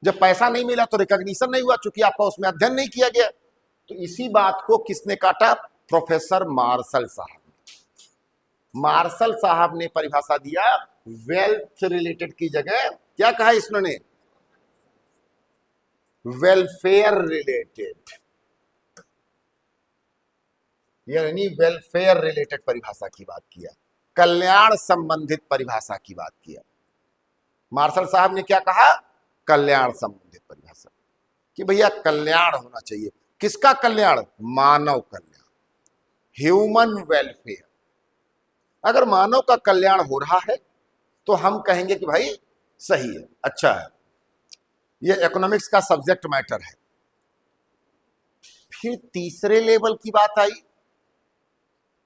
जब पैसा नहीं मिला तो रिकॉग्निशन नहीं हुआ, चूंकि आपका उसमें अध्ययन नहीं किया गया। तो इसी बात को किसने काटा? प्रोफेसर मार्शल साहब। मार्शल साहब ने परिभाषा दिया वेल्थ रिलेटेड की जगह क्या कहा इन्होंने? वेलफेयर रिलेटेड, यानी वेलफेयर रिलेटेड परिभाषा की बात किया, कल्याण संबंधित परिभाषा की बात किया। मार्शल साहब ने क्या कहा? कल्याण संबंधित परिभाषा, कि भैया कल्याण होना चाहिए। किसका कल्याण? मानव कल्याण, ह्यूमन वेलफेयर। अगर मानव का कल्याण हो रहा है तो हम कहेंगे कि भाई सही है, अच्छा है, ये इकोनॉमिक्स का सब्जेक्ट मैटर है। फिर तीसरे लेवल की बात आई,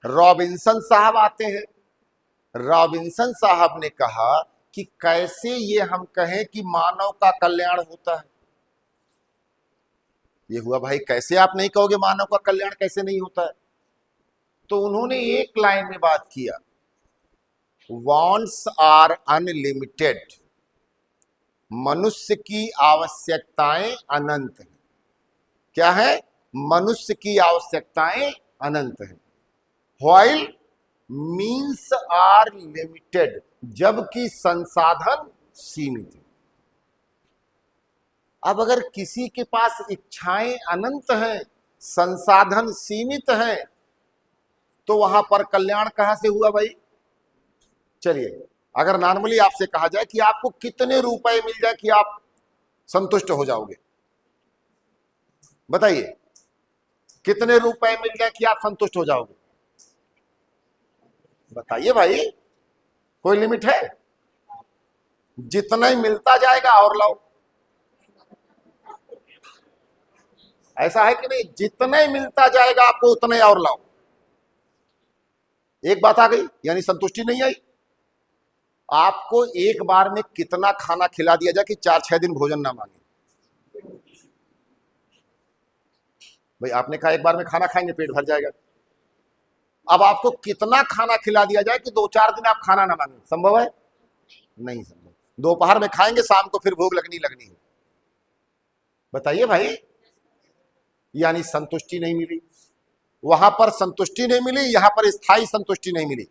रॉबिन्सन साहब आते हैं। रॉबिन्सन साहब ने कहा कि कैसे ये हम कहें कि मानव का कल्याण होता है। ये हुआ भाई, कैसे आप नहीं कहोगे मानव का कल्याण कैसे नहीं होता है? तो उन्होंने एक लाइन में बात किया, वांट्स आर अनलिमिटेड, मनुष्य की आवश्यकताएं अनंत हैं। क्या है? मनुष्य की आवश्यकताएं अनंत हैं। व्हाइल मीन्स आर लिमिटेड, जबकि संसाधन सीमित है। अब अगर किसी के पास इच्छाएं अनंत हैं, संसाधन सीमित हैं, तो वहां पर कल्याण कहां से हुआ भाई? चलिए, अगर नॉर्मली आपसे कहा जाए कि आपको कितने रुपए मिल जाए कि आप संतुष्ट हो जाओगे, बताइए कितने रुपए मिल जाए कि आप संतुष्ट हो जाओगे? बताइए भाई, कोई लिमिट है? जितना ही मिलता जाएगा और लाओ। ऐसा है कि नहीं? जितना ही मिलता जाएगा आपको उतना ही और लाओ। एक बात आ गई, यानी संतुष्टि नहीं आई। आपको एक बार में कितना खाना खिला दिया जाए कि 4-6 दिन भोजन ना मांगे? भाई आपने कहा एक बार में खाना खाएंगे पेट भर जाएगा। अब आपको कितना खाना खिला दिया जाए कि 2-4 दिन आप खाना ना मांगे? संभव है? नहीं संभव। दोपहर में खाएंगे, शाम को फिर भूख लगनी है। बताइए भाई, यानी संतुष्टि नहीं मिली। वहां पर संतुष्टि नहीं मिली, यहां पर स्थायी संतुष्टि नहीं मिली।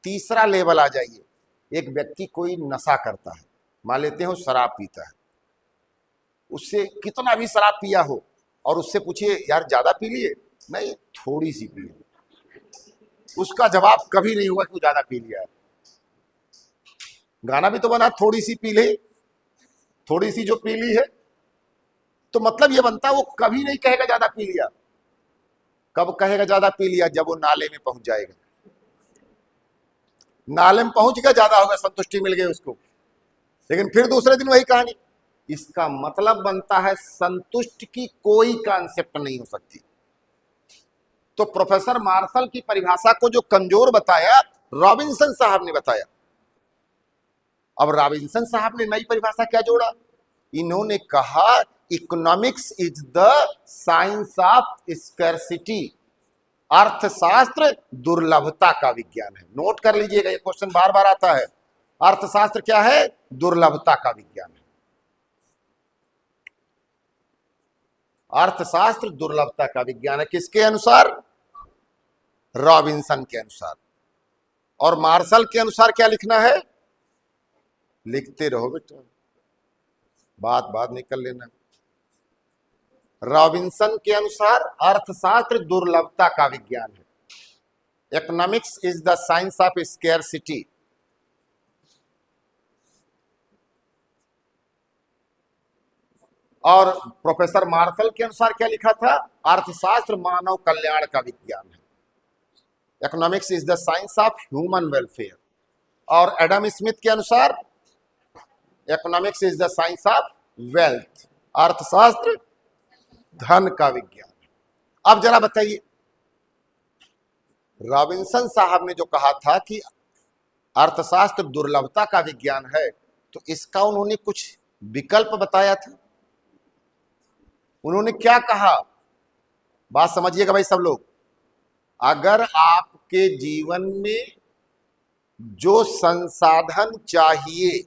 तीसरा लेवल आ जाइए, एक व्यक्ति कोई नशा करता है, मान लेते हैं वो शराब पीता है, उससे कितना भी शराब पिया हो और उससे पूछिए यार ज्यादा पी लिए? नहीं, थोड़ी सी पी, उसका जवाब कभी नहीं हुआ कि वो ज्यादा पी लिया है। गाना भी तो बना थोड़ी सी पी ले, थोड़ी सी जो पी ली है, तो मतलब ये बनता वो कभी नहीं कहेगा ज्यादा पी लिया। कब कहेगा ज्यादा पी लिया? जब वो नाले में पहुंच जाएगा। नाले में पहुंच गया, ज्यादा होगा, संतुष्टि मिल गई उसको, लेकिन फिर दूसरे दिन वही कहानी। इसका मतलब बनता है संतुष्ट की कोई कॉन्सेप्ट नहीं हो सकती। तो प्रोफेसर मार्शल की परिभाषा को जो कमजोर बताया, रॉबिन्सन साहब ने बताया। अब रॉबिन्सन साहब ने नई परिभाषा क्या जोड़ा? इन्होंने कहा economics is the science of scarcity, अर्थशास्त्र दुर्लभता का विज्ञान है। नोट कर लीजिएगा, ये क्वेश्चन बार बार आता है। अर्थशास्त्र क्या है? दुर्लभता का विज्ञान है। अर्थशास्त्र दुर्लभता का विज्ञान है, किसके अनुसार? रॉबिन्सन के अनुसार। और मार्शल के अनुसार क्या लिखना है? लिखते रहो बेटा, बात निकल लेना। रॉबिन्सन के अनुसार अर्थशास्त्र दुर्लभता का विज्ञान है। Economics is the science of scarcity. और प्रोफेसर मार्शल के अनुसार क्या लिखा था? अर्थशास्त्र मानव कल्याण का विज्ञान है। Economics is the science of human welfare. और एडम स्मिथ के अनुसार economics is the science of wealth, अर्थशास्त्र धन का विज्ञान। अब जरा बताइए, रॉबिन्सन साहब ने जो कहा था कि अर्थशास्त्र दुर्लभता का विज्ञान है, तो इसका उन्होंने कुछ विकल्प बताया था। उन्होंने क्या कहा? बात समझिएगा भाई सब लोग। अगर आपके जीवन में जो संसाधन चाहिए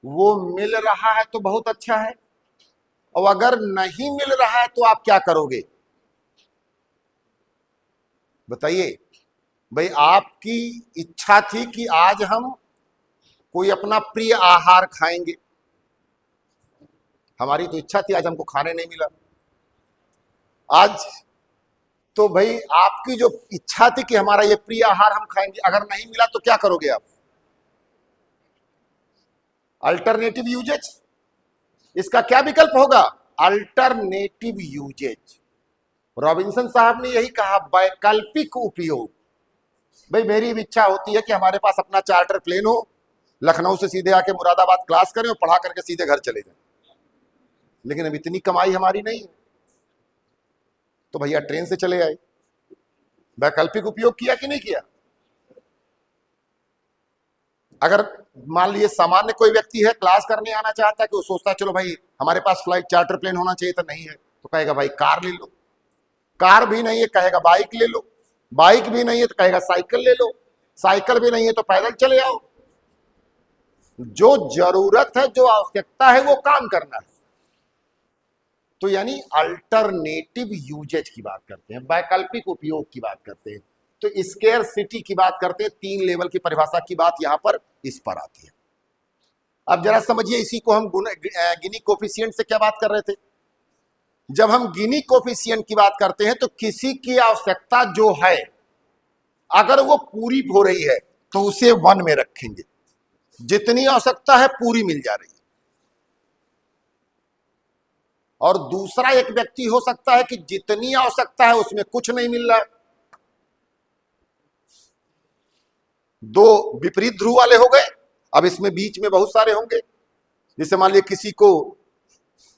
वो मिल रहा है तो बहुत अच्छा है, और अगर नहीं मिल रहा है तो आप क्या करोगे? बताइए भाई। आपकी इच्छा थी कि आज हम कोई अपना प्रिय आहार खाएंगे, हमारी तो इच्छा थी, आज हमको खाने नहीं मिला। आज तो भाई आपकी जो इच्छा थी कि हमारा ये प्रिय आहार हम खाएंगे, अगर नहीं मिला तो क्या करोगे आप? Alternative usages. इसका क्या विकल्प होगा? Alternative usage. रॉबिन्सन साहब ने यही कहा, वैकल्पिक उपयोग। भाई मेरी इच्छा होती है कि हमारे पास अपना चार्टर प्लेन हो, लखनऊ से सीधे आके मुरादाबाद क्लास करें और पढ़ा करके सीधे घर चले जाएं, लेकिन अब इतनी कमाई हमारी नहीं है, तो भैया ट्रेन से चले आए। वैकल्पिक उपयोग किया कि नहीं किया? अगर मान लीजिए सामान्य कोई व्यक्ति है, क्लास करने आना चाहता है, कि वो सोचता है चलो भाई हमारे पास फ्लाइट चार्टर प्लेन होना चाहिए, तो नहीं है तो कहेगा भाई कार ले लो। कार भी नहीं है, कहेगा बाइक ले लो। बाइक भी नहीं है तो कहेगा साइकिल ले लो। साइकिल भी नहीं है तो पैदल चले आओ। जो जरूरत है, जो आवश्यकता है, वो काम करना है। तो यानी अल्टरनेटिव यूजेज की बात करते हैं, वैकल्पिक उपयोग की बात करते हैं, तो स्केर्सिटी की बात करते हैं। 3 लेवल की परिभाषा की बात यहां पर इस पर आती है। अब जरा समझिए, इसी को हम गिनी कोफिशिएंट से क्या बात कर रहे थे? जब हम गिनी कोफिशिएंट की बात करते हैं तो किसी की आवश्यकता जो है, अगर वो पूरी हो रही है तो उसे 1 में रखेंगे। जितनी आवश्यकता है पूरी मिल जा रही है। और दूसरा एक व्यक्ति हो सकता है कि जितनी आवश्यकता है उसमें कुछ नहीं मिल रहा है। 2 विपरीत ध्रुव वाले हो गए। अब इसमें बीच में बहुत सारे होंगे। जैसे मान लीजिए किसी को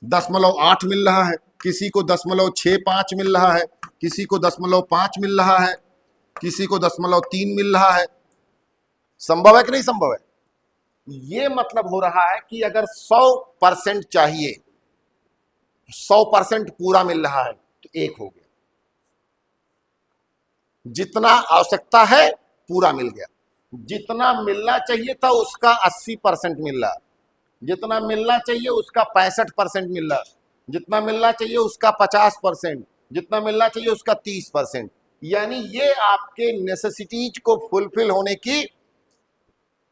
0.8 मिल रहा है, किसी को 0.65 मिल रहा है, किसी को 0.5 मिल रहा है, किसी को 0.3 मिल रहा है। संभव है कि नहीं संभव है? ये मतलब हो रहा है कि अगर 100% चाहिए, 100% पूरा मिल रहा है तो एक हो गया। जितना आवश्यकता है पूरा मिल गया। जितना मिलना चाहिए था उसका 80% मिल रहा, जितना मिलना चाहिए उसका 65% मिल रहा, जितना मिलना चाहिए उसका 50%, जितना मिलना चाहिए उसका 30%। यानी ये आपके नेसेसिटीज को फुलफिल होने की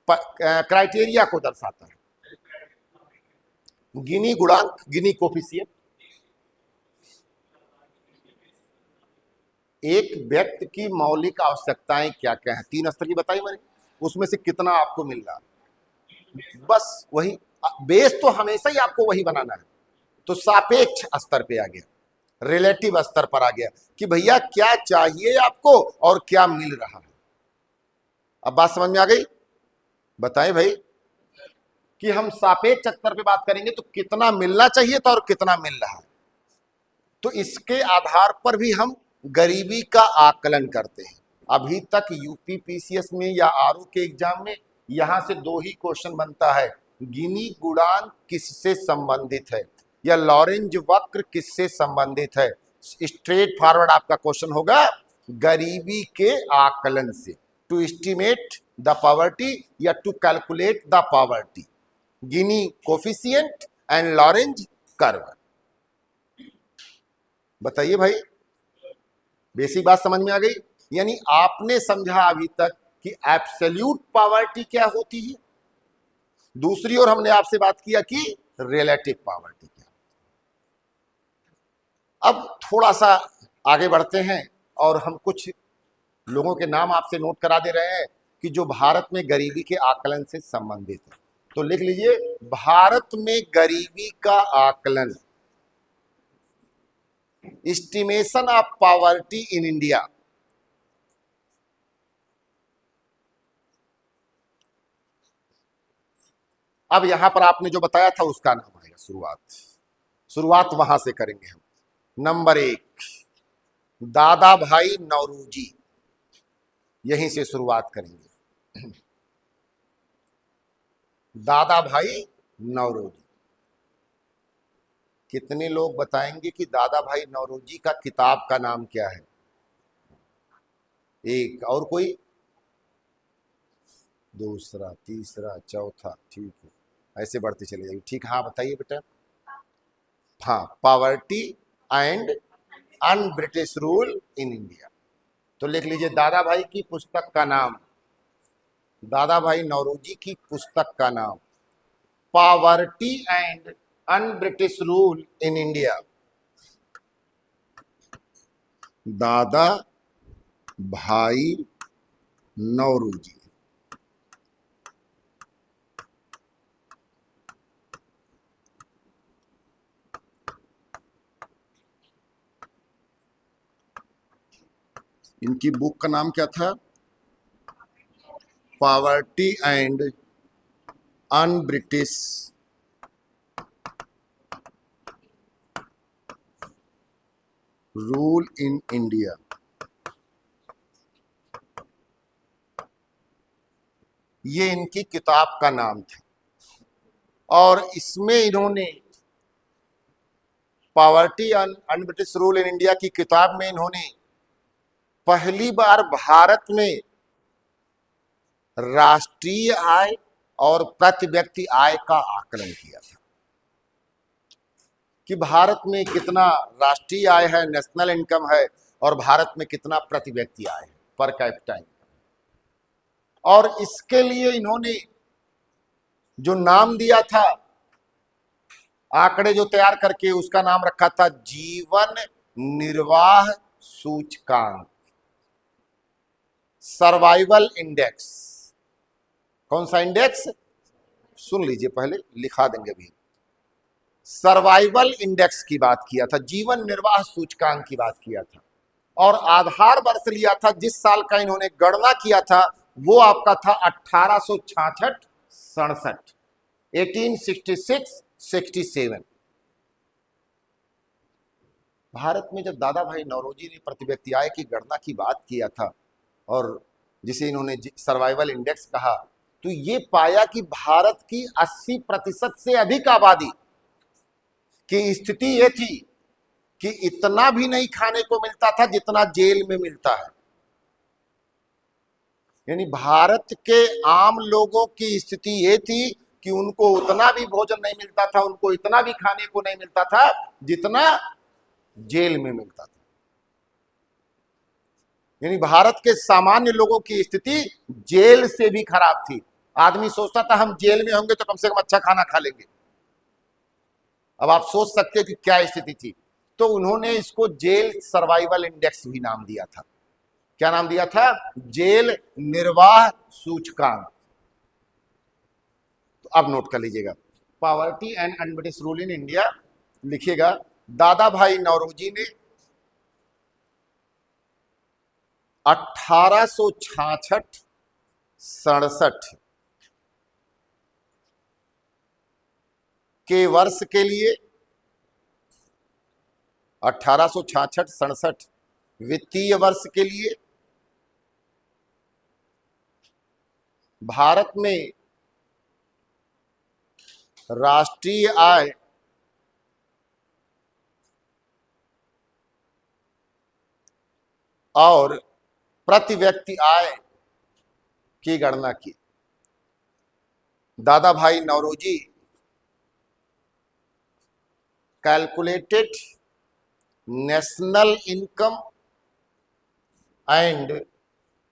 क्राइटेरिया को दर्शाता है। गिनी गुणांक, गिनी कोफिशिएंट। एक व्यक्ति की मौलिक आवश्यकताएं क्या क्या है, 3 स्तर की बताई मैंने, उसमें से कितना आपको मिल रहा है, बस वही। बेस तो हमेशा ही आपको वही बनाना है। तो सापेक्ष स्तर पे आ गया, रिलेटिव स्तर पर आ गया कि भैया क्या चाहिए आपको और क्या मिल रहा है। अब बात समझ में आ गई? बताएं भाई कि हम सापेक्ष स्तर पे बात करेंगे तो कितना मिलना चाहिए था और कितना मिल रहा है। तो इसके आधार पर भी हम गरीबी का आकलन करते हैं। अभी तक यूपी पीसीएस में या आरओ के एग्जाम में यहां से 2 ही क्वेश्चन बनता है, गिनी गुणांक किससे संबंधित है या लॉरेंज वक्र किससे संबंधित है। स्ट्रेट फॉरवर्ड आपका क्वेश्चन होगा गरीबी के आकलन से, टू एस्टिमेट द पॉवर्टी या to calculate the poverty, Gini coefficient and Lorenz curve. बताइए भाई, बेसिक बात समझ में आ गई? यानी आपने समझा अभी तक कि एब्सोल्यूट पॉवर्टी क्या होती है, दूसरी ओर हमने आपसे बात किया कि रिलेटिव पॉवर्टी क्या। अब थोड़ा सा आगे बढ़ते हैं और हम कुछ लोगों के नाम आपसे नोट करा दे रहे हैं कि जो भारत में गरीबी के आकलन से संबंधित है। तो लिख लीजिए, भारत में गरीबी का आकलन, estimation of poverty in India. अब यहां पर आपने जो बताया था उसका नाम आएगा शुरुआत वहां से करेंगे हम। नंबर 1 दादा भाई नौरोजी, यहीं से शुरुआत करेंगे। दादा भाई नौरोजी। कितने लोग बताएंगे कि दादा भाई नौरोजी का किताब का नाम क्या है? एक और कोई? दूसरा, तीसरा, चौथा, ठीक है, ऐसे बढ़ते चले जाइए। ठीक, हाँ बताइए बेटा। हाँ, poverty and un British rule in India. तो लिख लीजिए दादा भाई की पुस्तक का नाम, दादा भाई नौरोजी की पुस्तक का नाम poverty and un British rule in India. दादा भाई नौरोजी। इनकी बुक का नाम क्या था? Poverty and un British rule in India. ये इनकी किताब का नाम था और इसमें इन्होंने poverty un British rule in India की किताब में इन्होंने पहली बार भारत में राष्ट्रीय आय और प्रति व्यक्ति आय का आकलन किया था कि भारत में कितना राष्ट्रीय आय है, नेशनल इनकम है, और भारत में कितना प्रति व्यक्ति आय है, पर कैपिटा इनकम। और इसके लिए इन्होंने जो नाम दिया था, आंकड़े जो तैयार करके, उसका नाम रखा था जीवन निर्वाह सूचकांक, सर्वाइवल इंडेक्स। कौन सा इंडेक्स? सुन लीजिए, पहले लिखा देंगे अभी। सर्वाइवल इंडेक्स की बात किया था, जीवन निर्वाह सूचकांक की बात किया था, और आधार वर्ष लिया था जिस साल का इन्होंने गणना किया था वो आपका था 1866-67, 1866-67। भारत में जब दादा भाई नौरोजी ने प्रति व्यक्ति आय की गणना की बात किया था और जिसे इन्होंने सर्वाइवल इंडेक्स कहा, तो ये पाया कि भारत की 80% से अधिक आबादी की स्थिति ये थी कि इतना भी नहीं खाने को मिलता था जितना जेल में मिलता है। यानी भारत के आम लोगों की स्थिति ये थी कि उनको उतना भी भोजन नहीं मिलता था, उनको इतना भी खाने को नहीं मिलता था जितना जेल में मिलता था। यानी भारत के सामान्य लोगों की स्थिति जेल से भी खराब थी। आदमी सोचता था हम जेल में होंगे तो कम से कम अच्छा खाना खा लेंगे। अब आप सोच सकते हैं कि क्या स्थिति थी। तो उन्होंने इसको जेल सर्वाइवल इंडेक्स भी नाम दिया था। क्या नाम दिया था? जेल निर्वाह सूचकांक। तो अब नोट कर लीजिएगा, poverty and un-British rule in India लिखिएगा। दादा भाई नौरोजी ने 1866-67 के वर्ष के लिए, 1866-67 वित्तीय वर्ष के लिए भारत में राष्ट्रीय आय और प्रति व्यक्ति आय की गणना की। Dada Bhai Naoroji calculated national income and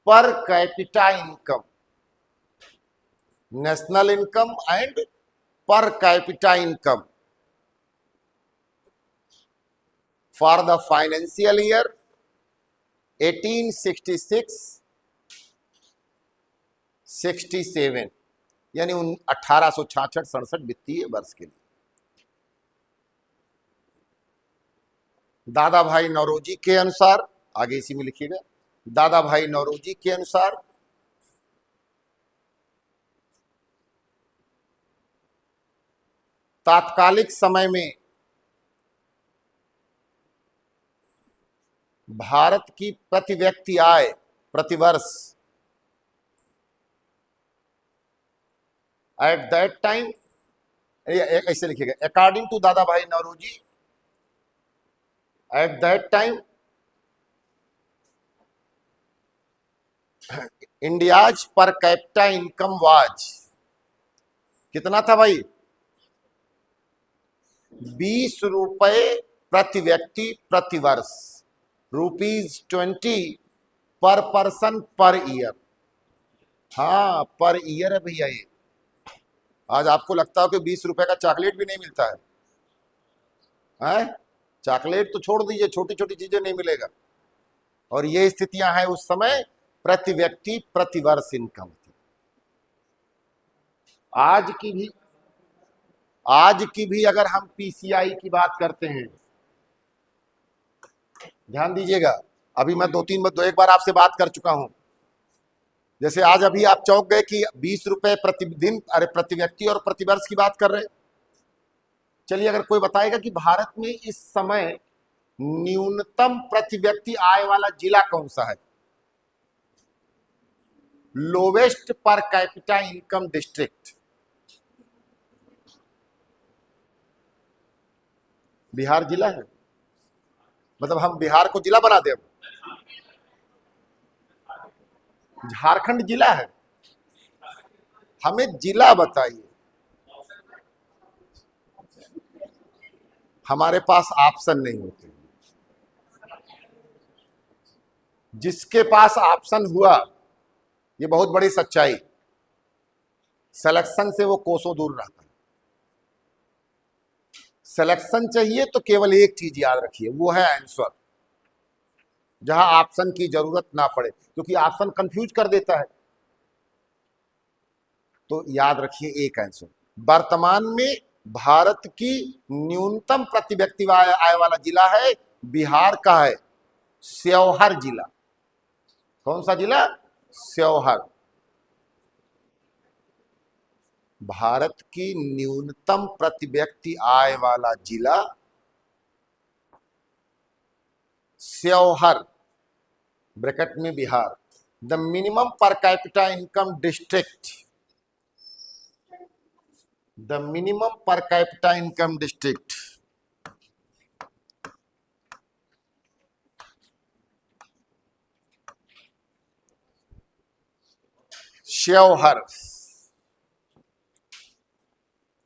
per capita income, national income and per capita income for the financial year 1866-67, यानी 1866-67 वित्तीय वर्ष के लिए। दादा भाई नौरोजी के अनुसार, आगे इसी में लिखिएगा, दादा भाई नौरोजी के अनुसार तात्कालिक समय में भारत की प्रति व्यक्ति आय प्रतिवर्ष एट दैट टाइम, ऐसे लिखिएगा, according to Dada Bhai Naoroji at that time India's per capita income was, कितना था भाई? 20 रुपए प्रति व्यक्ति प्रति वर्ष, ₹20 पर पर्सन पर ईयर। हाँ, पर ईयर है भैया ये। आज आपको लगता हो कि 20 रुपए का चॉकलेट भी नहीं मिलता है? चॉकलेट तो छोड़ दीजिए, छोटी छोटी चीजें नहीं मिलेगा। और ये स्थितियां हैं उस समय प्रति व्यक्ति प्रति वर्ष इनकम थी। आज की भी अगर हम पीसीआई की बात करते हैं, ध्यान दीजिएगा, अभी मैं दो एक बार आपसे बात कर चुका हूं। जैसे आज अभी आप चौंक गए कि 20 रुपए प्रतिदिन, अरे प्रति व्यक्ति और प्रति वर्ष की बात कर रहे हैं। चलिए, अगर कोई बताएगा कि भारत में इस समय न्यूनतम प्रति व्यक्ति आय वाला जिला कौन सा है? लोवेस्ट पर कैपिटा इनकम डिस्ट्रिक्ट बिहार जिला है। मतलब हम बिहार को जिला बना दें? झारखंड जिला है? हमें जिला बताइए। हमारे पास ऑप्शन नहीं होते। जिसके पास ऑप्शन हुआ, ये बहुत बड़ी सच्चाई, सिलेक्शन से वो कोसों दूर रहता है। सिलेक्शन चाहिए तो केवल एक चीज याद रखिए, वो है आंसर, जहां ऑप्शन की जरूरत ना पड़े, क्योंकि ऑप्शन कंफ्यूज कर देता है। तो याद रखिए एक आंसर। वर्तमान में भारत की न्यूनतम प्रति व्यक्ति आय वाला जिला है, बिहार का है श्योहर जिला। कौन सा जिला? श्योहर। भारत की न्यूनतम प्रति व्यक्ति आय वाला जिला श्योहर, ब्रैकेट में Bihar. The minimum per capita income district, the minimum per capita income district Sheohar.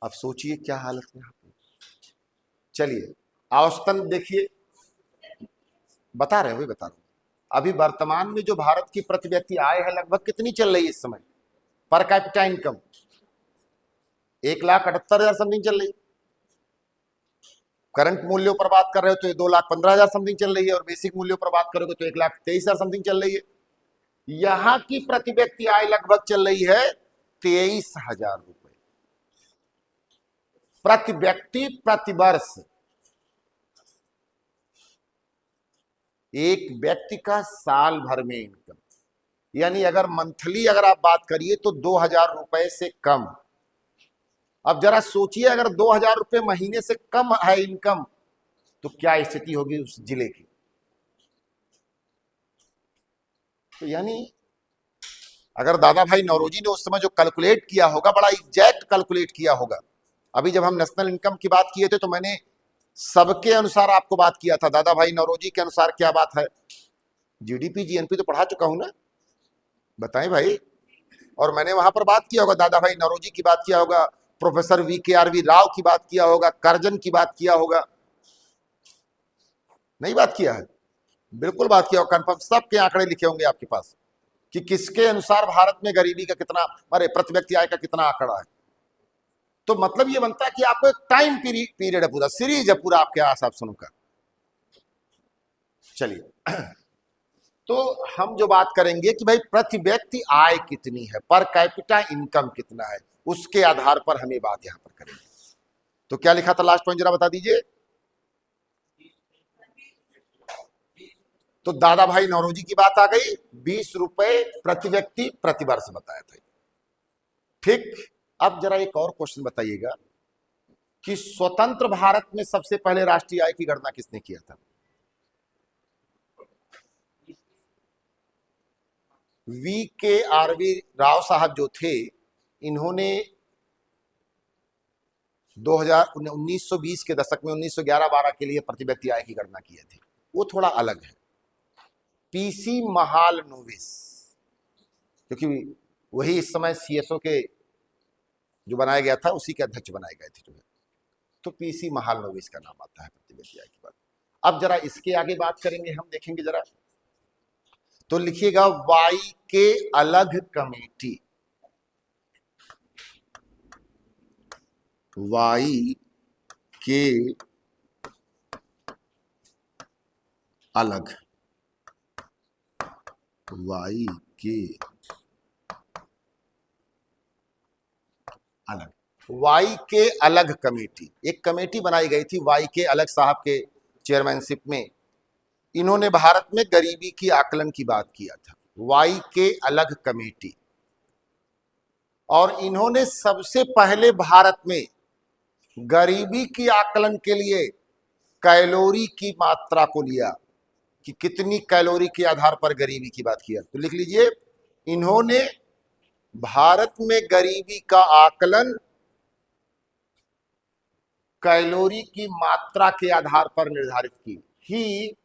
अब सोचिए क्या हालत में। चलिए औसतन देखिए, बता रहे हो, बता रहे हो। अभी वर्तमान में जो भारत की प्रति व्यक्ति आय है लगभग कितनी चल रही है इस समय पर कैपिटा इनकम? 1,78,000 समथिंग चल रही है। करंट मूल्यों पर बात कर रहे हो तो 2,15,000 समथिंग चल रही है, और बेसिक मूल्यों पर बात करोगे तो 1,23,000 समथिंग चल रही है। यहां की प्रति व्यक्ति आय लगभग चल रही है 23,000 रुपए प्रति व्यक्ति प्रति वर्ष। एक व्यक्ति का साल भर में इनकम, यानी अगर मंथली अगर आप बात करिए तो 2,000 रुपए से कम। अब जरा सोचिए अगर 2,000 रुपए महीने से कम है इनकम तो क्या स्थिति होगी उस जिले की। तो यानी अगर दादा भाई नौरोजी ने उस समय जो कैलकुलेट किया होगा, बड़ा एग्जैक्ट कैलकुलेट किया होगा। अभी जब हम नेशनल इनकम की बात किए थे तो मैंने सबके अनुसार आपको बात किया था। दादा भाई नौरोजी के अनुसार क्या बात है? जीडीपी जीएनपी तो पढ़ा चुका हूं ना, बताएं भाई। और मैंने वहां पर बात किया होगा, दादा भाई नौरोजी की बात किया होगा, प्रोफेसर VKRV राव की बात किया होगा, कर्जन की बात किया होगा, नहीं बात किया है? बिल्कुल बात किया होगा, कंफर्म। सबके आंकड़े लिखे होंगे आपके पास कि किसके अनुसार भारत में गरीबी का कितना, अरे प्रति व्यक्ति आय का कितना आंकड़ा है। तो मतलब ये बनता है कि आपको एक टाइम पीरियड है, पूरा सीरीज है, पूरा आपके हिसाब सुनो का। चलिए तो हम जो बात करेंगे कि भाई प्रति व्यक्ति आय कितनी है, पर कैपिटा इनकम कितना है, उसके आधार पर हमें बात यहां पर करेंगे। तो क्या लिखा था लास्ट पॉइंट जरा बता दीजिए। तो दादा भाई नौरोजी की बात आ गई, 20 रुपए प्रति व्यक्ति प्रति वर्ष बताया था। ठीक, अब जरा एक और क्वेश्चन बताइएगा कि स्वतंत्र भारत में सबसे पहले राष्ट्रीय आय की गणना किसने किया था? VKRV राव साहब जो थे, इन्होंने 1920 के दशक में 1911-12 के लिए प्रति व्यक्ति आय की गणना की थी। वो थोड़ा अलग है। PC महालनोबिस, क्योंकि वही इस समय CSO के जो बनाया गया था उसी के अध्यक्ष बनाए गए थे जो है, तो PC महालनोबिस का नाम आता है प्रति व्यक्ति आय की बात। अब जरा इसके आगे बात करेंगे, हम देखेंगे जरा, तो लिखिएगा YK अलग कमेटी, YK अलग, YK अलग, YK अलग कमेटी। एक कमेटी बनाई गई थी YK अलग साहब के चेयरमैनशिप में। इन्होंने भारत में गरीबी की आकलन की बात किया था, YK अलग कमेटी। और इन्होंने सबसे पहले भारत में गरीबी की आकलन के लिए कैलोरी की मात्रा को लिया कि कितनी कैलोरी के आधार पर गरीबी की बात किया। तो लिख लीजिए, इन्होंने भारत में गरीबी का आकलन कैलोरी की मात्रा के आधार पर निर्धारित की। He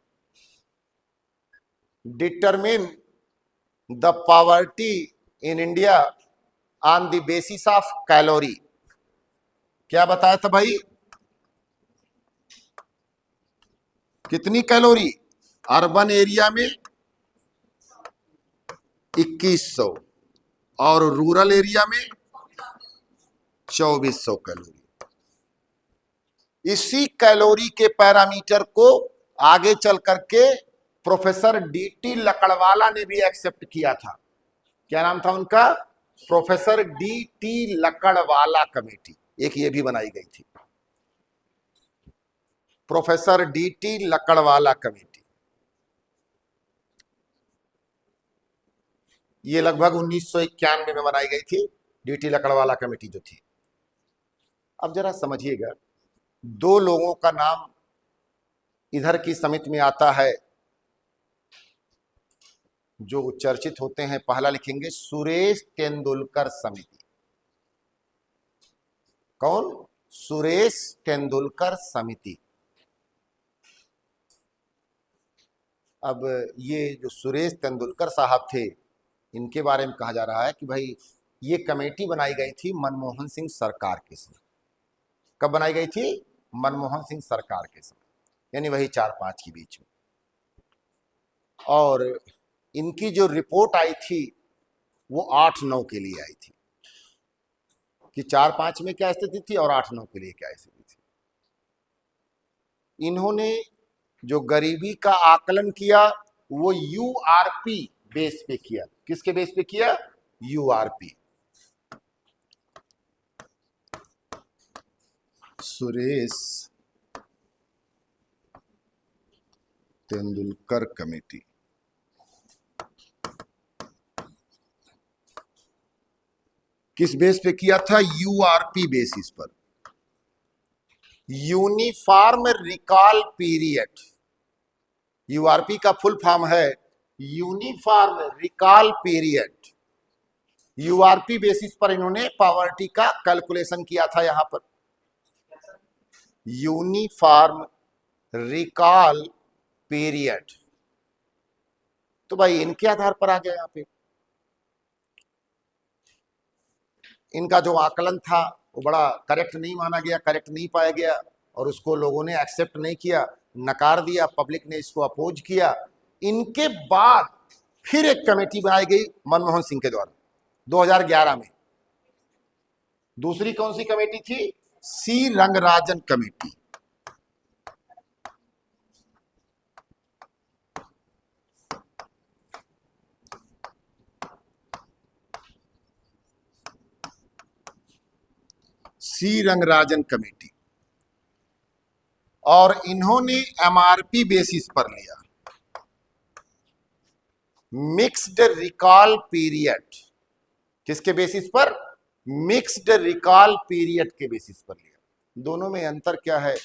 determine the poverty in India on the basis of calorie. क्या बताया था भाई? कितनी कैलोरी? अर्बन एरिया में 2100 और रूरल एरिया में 2400 कैलोरी। इसी कैलोरी के पैरामीटर को आगे चल करके प्रोफेसर DT लकड़वाला ने भी एक्सेप्ट किया था। क्या नाम था उनका? प्रोफेसर DT लकड़वाला कमेटी, एक ये भी बनाई गई थी, प्रोफेसर DT लकड़वाला कमेटी। ये लगभग 1991 में बनाई गई थी DT लकड़वाला कमेटी जो थी। अब जरा समझिएगा, दो लोगों का नाम इधर की समिति में आता है, जो चर्चित होते हैं, पहला लिखेंगे सुरेश तेंदुलकर समिति। कौन? सुरेश तेंदुलकर समिति। अब ये जो सुरेश तेंदुलकर साहब थे, इनके बारे में कहा जा रहा है कि भाई ये कमेटी बनाई गई थी मनमोहन सिंह सरकार के समय। कब बनाई गई थी? मनमोहन सिंह सरकार के समय, यानी वही 4-5 के बीच में। और इनकी जो रिपोर्ट आई थी वो 8-9 के लिए आई थी कि 4-5 में क्या स्थिति थी और 8-9 के लिए क्या स्थिति थी। इन्होंने जो गरीबी का आकलन किया वो यूआरपी बेस पे किया। किसके बेस पे किया? यूआरपी। सुरेश तेंदुलकर कमेटी। किस बेस पे किया था? यूआरपी बेसिस पर, यूनिफॉर्म रिकॉल पीरियड। यूआरपी का फुल फॉर्म है uniform recall period. URP basis पर इन्होंने पॉवर्टी का कैलकुलेशन किया था। यहां पर यूनिफॉर्म रिकॉल पीरियड, तो भाई इनके आधार पर आ गया। यहां पे इनका जो आकलन था वो बड़ा करेक्ट नहीं माना गया, करेक्ट नहीं पाया गया, और उसको लोगों ने एक्सेप्ट नहीं किया, नकार दिया, पब्लिक ने इसको अपोज किया। इनके बाद फिर एक कमेटी बनाई गई मनमोहन सिंह के द्वारा 2011 में। दूसरी कौन सी कमेटी थी? सी रंगराजन कमेटी। सी रंगराजन कमेटी, और इन्होंने एमआरपी बेसिस पर लिया मिक्स्ड रिकॉल पीरियड। किसके बेसिस पर? मिक्स्ड रिकॉल पीरियड के बेसिस पर लिया। दोनों में अंतर क्या है?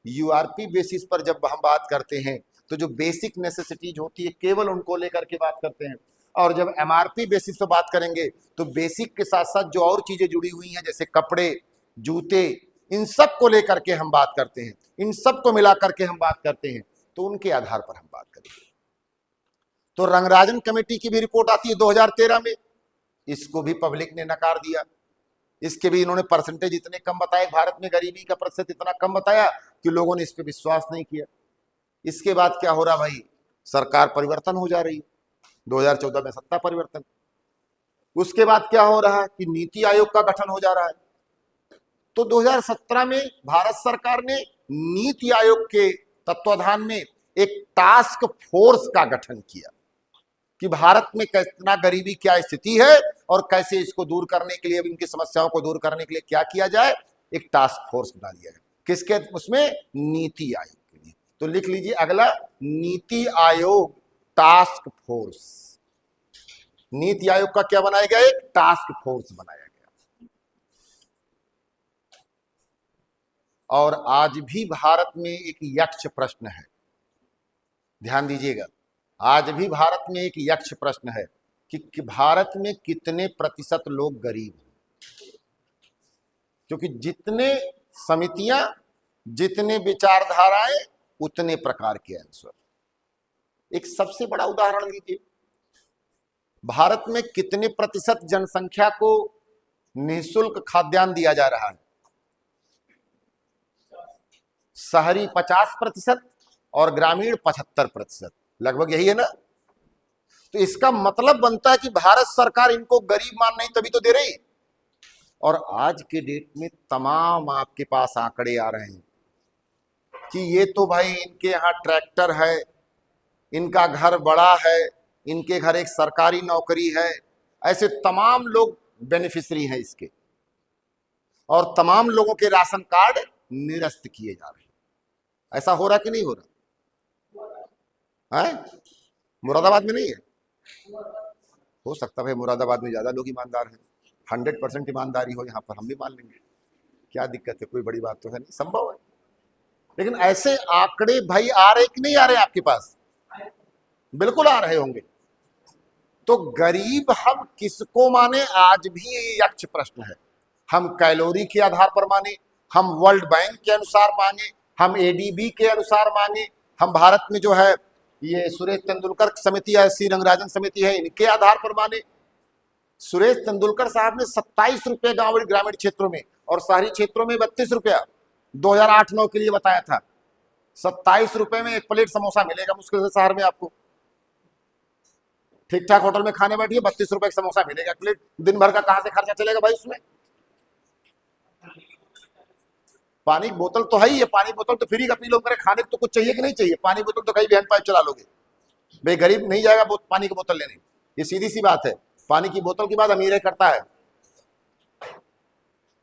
यूआरपी बेसिस पर जब हम बात करते हैं तो जो बेसिक नेसेसिटीज होती है केवल उनको लेकर के बात करते हैं, और जब एमआरपी बेसिस पर बात करेंगे तो बेसिक के साथ साथ जो और चीजें जुड़ी हुई हैं जैसे कपड़े, जूते, इन सब को लेकर के हम बात करते हैं, इन सब को मिला करके हम बात करते हैं, तो उनके आधार पर हम बात करेंगे। तो रंगराजन कमेटी की भी रिपोर्ट आती है 2013 में, इसको भी पब्लिक ने नकार दिया। इसके भी इन्होंने परसेंटेज इतने कम बताए, भारत में गरीबी का प्रतिशत इतना कम बताया कि लोगों ने इस पर विश्वास नहीं किया। इसके बाद क्या हो रहा भाई? सरकार परिवर्तन हो जा रही है, 2014 में सत्ता परिवर्तन। उसके बाद क्या हो रहा है कि नीति आयोग का गठन हो जा रहा है। तो 2017 में भारत सरकार ने नीति आयोग के तत्वाधान में एक टास्क फोर्स का गठन किया कि भारत में कितना गरीबी, क्या स्थिति है और कैसे इसको दूर करने के लिए, इनकी समस्याओं को दूर करने के लिए क्या किया जाए। एक टास्क फोर्स बना दिया है। किसके? उसमें नीति आयोग के लिए। तो लिख लीजिए अगला, नीति आयोग टास्क फोर्स। नीति आयोग का क्या बनाया गया? एक टास्क फोर्स बनाया गया। और आज भी भारत में एक यक्ष प्रश्न है, ध्यान दीजिएगा, आज भी भारत में एक यक्ष प्रश्न है कि भारत में कितने प्रतिशत लोग गरीब हैं। क्योंकि जितने समितियां, जितने विचारधाराएं, उतने प्रकार के आंसर। एक सबसे बड़ा उदाहरण लीजिए, भारत में कितने प्रतिशत जनसंख्या को निःशुल्क खाद्यान्न दिया जा रहा है? शहरी 50% और ग्रामीण 75%, लगभग यही है ना। तो इसका मतलब बनता है कि भारत सरकार इनको गरीब मान नहीं तभी तो दे रही। और आज के डेट में तमाम आपके पास आंकड़े आ रहे हैं कि ये तो भाई इनके यहाँ ट्रैक्टर है, इनका घर बड़ा है, इनके घर एक सरकारी नौकरी है, ऐसे तमाम लोग बेनिफिशियरी हैं इसके, और तमाम लोगों के राशन कार्ड निरस्त किए जा रहे हैं। ऐसा हो रहा कि नहीं हो रहा है? मुरादाबाद में नहीं है? हो सकता है मुरादाबाद में ज्यादा लोग ईमानदार हैं, 100% ईमानदारी हो यहाँ पर, हम भी मान लेंगे, क्या दिक्कत है, कोई बड़ी बात तो है नहीं, संभव है। लेकिन ऐसे आंकड़े भाई आ रहे कि नहीं आ रहे आपके पास? बिल्कुल आ रहे होंगे। तो गरीब हम किसको माने, आज भी ये यक्ष प्रश्न है। हम कैलोरी के आधार पर माने, हम वर्ल्ड बैंक के अनुसार मांगे, हम एडीबी के अनुसार मांगे, हम भारत में जो है ये सुरेश तेंदुलकर समिति है, सी रंगराजन समिति है, इनके आधार पर माने। सुरेश तेंदुलकर साहब ने 27 रुपये गांव ग्रामीण क्षेत्रों में और शहरी क्षेत्रों में 32 रुपया 2008-9 के लिए बताया था। 27 रुपए में एक प्लेट समोसा मिलेगा मुश्किल से शहर में आपको। ठीक ठाक होटल में खाने बैठिए, 32 रुपए का समोसा मिलेगा प्लेट। दिन भर का कहां से खर्चा चलेगा भाई उसमें। पानी की बोतल तो है ही है, पानी बोतल तो फ्री का पी लो, करे खाने को तो कुछ चाहिए कि नहीं चाहिए। पानी बोतल तो कहीं भी हैंड पाइप चला लोगे, भाई गरीब नहीं जाएगा पानी की बोतल लेने, ये सीधी सी बात है। पानी की बोतल की बात अमीर करता है।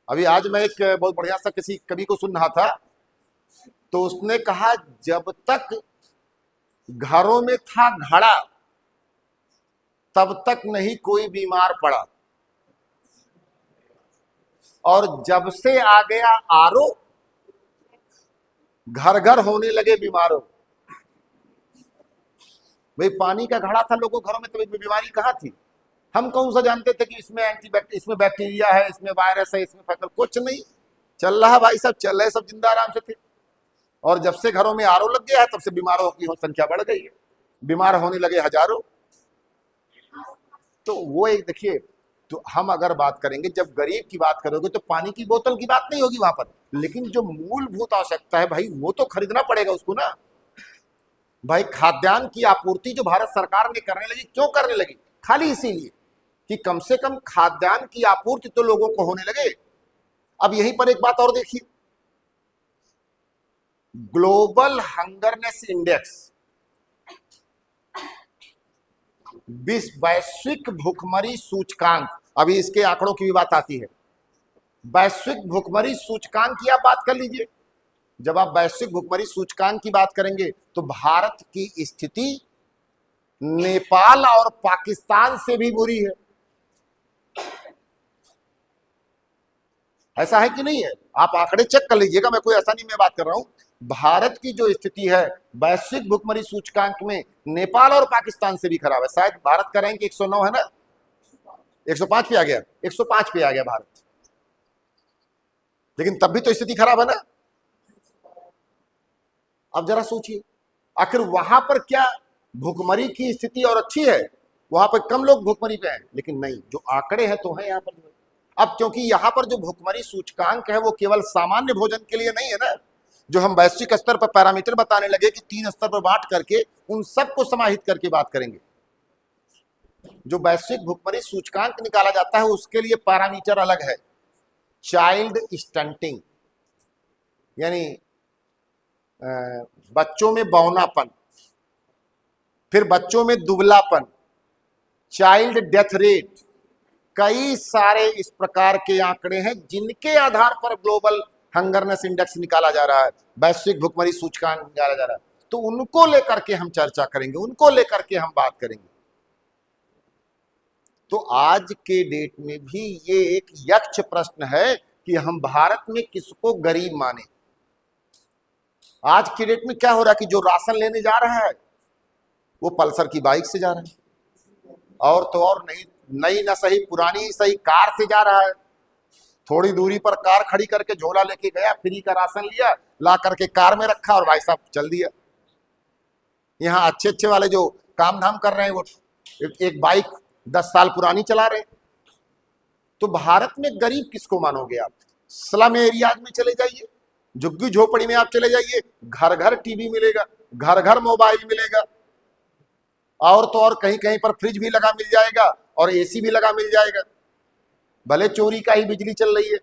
अभी आज मैं एक बहुत बढ़िया सा किसी कवि को सुन रहा था, तो उसने कहा जब तक घरों में था घड़ा तब तक नहीं कोई बीमार पड़ा, और जब से आ गया आरओ घर घर होने लगे बीमारों। भाई पानी का घड़ा था लोगों घरों में, तो बीमारी कहां थी। हम कौन सा जानते थे कि इसमें बैक्टीरिया है, इसमें वायरस है, इसमें फंगल, कुछ नहीं। चल रहा भाई सब चल रहे, सब जिंदा आराम से थे। और जब से घरों में आरओ लग गया है तब से बीमारों की संख्या बढ़ गई है, बीमार होने लगे हजारों। तो वो एक देखिए, तो हम अगर बात करेंगे, जब गरीब की बात करोगे तो पानी की बोतल की बात नहीं होगी वहां पर, लेकिन जो मूलभूत आवश्यकता है भाई वो तो खरीदना पड़ेगा उसको ना। भाई खाद्यान्न की आपूर्ति जो भारत सरकार ने करने लगी, क्यों करने लगी, खाली इसीलिए कि कम से कम खाद्यान्न की आपूर्ति तो लोगों को होने लगे। अब यहीं पर एक बात और देखिए, ग्लोबल हंगरनेस इंडेक्स, वैश्विक भूखमरी सूचकांक, अभी इसके आंकड़ों की भी बात आती है। वैश्विक भूखमरी सूचकांक की आप बात कर लीजिए। जब आप वैश्विक भूखमरी सूचकांक की बात करेंगे तो भारत की स्थिति नेपाल और पाकिस्तान से भी बुरी है। ऐसा है कि नहीं है, आप आंकड़े चेक कर लीजिएगा, मैं कोई ऐसा नहीं मैं बात कर रहा हूं। भारत की जो स्थिति है वैश्विक भूखमरी सूचकांक में नेपाल और पाकिस्तान से भी खराब है। शायद भारत का रैंक 109 है ना, 105 पे आ गया, 105 पे आ गया भारत, लेकिन तब भी तो स्थिति खराब है ना। अब जरा सोचिए, आखिर वहां पर क्या भूखमरी की स्थिति और अच्छी है, वहां पर कम लोग भूखमरी पे हैं, लेकिन नहीं, जो आंकड़े हैं तो हैं यहाँ पर। अब क्योंकि यहां पर जो भूखमरी सूचकांक है वो केवल सामान्य भोजन के लिए नहीं है ना, जो हम वैश्विक स्तर पर पैरामीटर बताने लगे कि 3 स्तर पर बांट करके उन सबको समाहित करके बात करेंगे। जो वैश्विक भूखमरी सूचकांक निकाला जाता है उसके लिए पैरामीटर अलग है। चाइल्ड स्टंटिंग, यानी बच्चों में बौनापन, फिर बच्चों में दुबलापन, चाइल्ड डेथ रेट, कई सारे इस प्रकार के आंकड़े हैं जिनके आधार पर ग्लोबल हंगरनेस इंडेक्स निकाला जा रहा है, वैश्विक भूखमरी सूचकांक निकाला जा रहा है। तो उनको लेकर के हम चर्चा करेंगे, उनको लेकर के हम बात करेंगे। तो आज के डेट में भी ये एक यक्ष प्रश्न है कि हम भारत में किसको गरीब माने। आज के डेट में क्या हो रहा है कि जो राशन लेने जा रहा है वो पल्सर की बाइक से जा रहा है, और तो और नहीं, नई ना सही पुरानी ही सही, कार से जा रहा है। थोड़ी दूरी पर कार खड़ी करके झोला लेके गया, फ्री का राशन लिया, ला करके कार में रखा और भाई साहब चल दिया। यहाँ अच्छे अच्छे वाले जो काम धाम कर रहे हैं वो एक बाइक 10 साल पुरानी चला रहे। तो भारत में गरीब किसको मानोगे आप। स्लम एरियाज में चले जाइए, झुग्गी झोपड़ी में आप चले जाइए, घर घर टीवी मिलेगा, घर घर मोबाइल मिलेगा, और तो और कहीं कहीं पर फ्रिज भी लगा मिल जाएगा और एसी भी लगा मिल जाएगा, भले चोरी का ही बिजली चल रही है।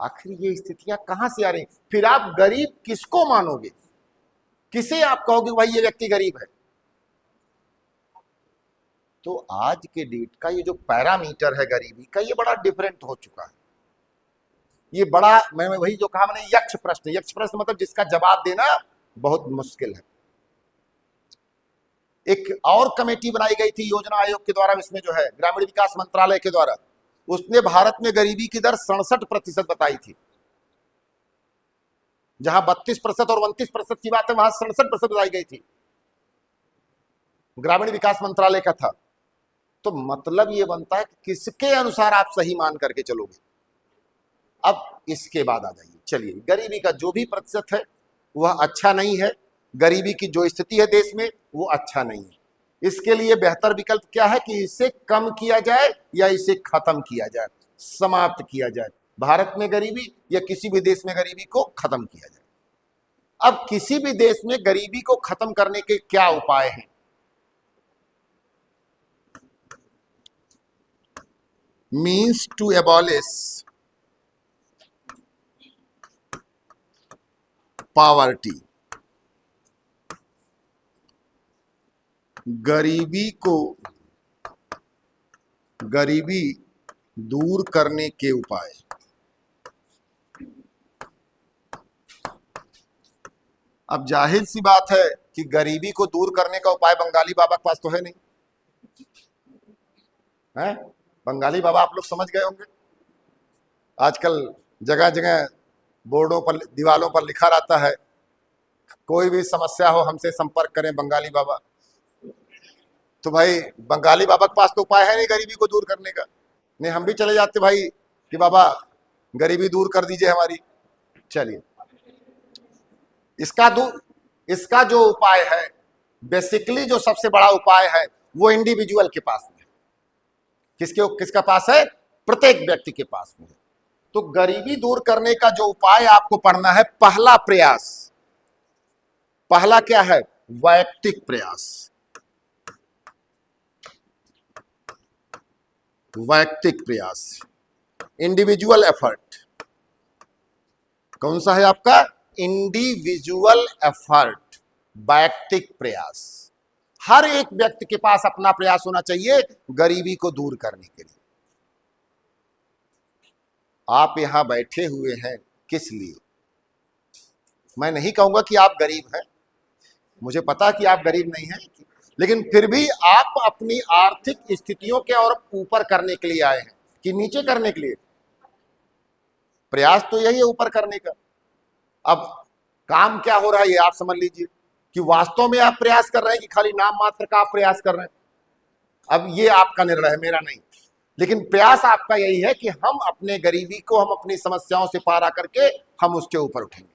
आखिर ये स्थितियां कहां से आ रही। फिर आप गरीब किसको मानोगे, किसे आप कहोगे भाई ये व्यक्ति गरीब है। तो आज के डेट का ये जो पैरामीटर है गरीबी का, ये बड़ा डिफरेंट हो चुका है। ये बड़ा, मैं वही जो कहा मैंने, यक्ष प्रश्न। यक्ष प्रश्न मतलब जिसका जवाब देना बहुत मुश्किल है। एक और कमेटी बनाई गई थी योजना आयोग के द्वारा, इसमें जो है ग्रामीण विकास मंत्रालय के द्वारा, उसने भारत में गरीबी की दर 67% बताई थी। जहां 32% और 29% की बात है, वहां 67% बताई गई थी, ग्रामीण विकास मंत्रालय का था। तो मतलब ये बनता है कि किसके अनुसार आप सही मान करके चलोगे। अब इसके बाद आ जाइए, चलिए गरीबी का जो भी प्रतिशत है वह अच्छा नहीं है, गरीबी की जो स्थिति है देश में वो अच्छा नहीं है। इसके लिए बेहतर विकल्प क्या है कि इसे कम किया जाए या इसे खत्म किया जाए, समाप्त किया जाए। भारत में गरीबी या किसी भी देश में गरीबी को खत्म किया जाए। अब किसी भी देश में गरीबी को खत्म करने के क्या उपाय हैं? मीन्स टू एबॉलिश पॉवर्टी, गरीबी दूर करने के उपाय। अब जाहिर सी बात है कि गरीबी को दूर करने का उपाय बंगाली बाबा के पास तो है नहीं है। बंगाली बाबा आप लोग समझ गए होंगे, आजकल जगह जगह बोर्डों पर दीवालों पर लिखा रहता है कोई भी समस्या हो हमसे संपर्क करें बंगाली बाबा। तो भाई बंगाली बाबा के पास तो उपाय है नहीं गरीबी को दूर करने का। नहीं हम भी चले जाते भाई कि बाबा गरीबी दूर कर दीजिए हमारी। चलिए इसका जो उपाय है, बेसिकली जो सबसे बड़ा उपाय है वो इंडिविजुअल के पास में है। किसका पास है? प्रत्येक व्यक्ति के पास में है। तो गरीबी दूर करने का जो उपाय आपको पढ़ना है, पहला प्रयास, पहला क्या है? वैयक्तिक प्रयास। वैयक्तिक प्रयास, इंडिविजुअल एफर्ट। कौन सा है आपका? इंडिविजुअल एफर्ट, वैयक्तिक प्रयास। हर एक व्यक्ति के पास अपना प्रयास होना चाहिए गरीबी को दूर करने के लिए। आप यहां बैठे हुए हैं किस लिए? मैं नहीं कहूंगा कि आप गरीब हैं, मुझे पता कि आप गरीब नहीं हैं, लेकिन फिर भी आप अपनी आर्थिक स्थितियों के और ऊपर करने के लिए आए हैं कि नीचे करने के लिए? प्रयास तो यही है ऊपर करने का। अब काम क्या हो रहा है ये आप समझ लीजिए कि वास्तव में आप प्रयास कर रहे हैं कि खाली नाम मात्र का आप प्रयास कर रहे हैं। अब ये आपका निर्णय है, मेरा नहीं। लेकिन प्रयास आपका यही है कि हम अपने गरीबी को, हम अपनी समस्याओं से पार आकर के हम उसके ऊपर उठेंगे।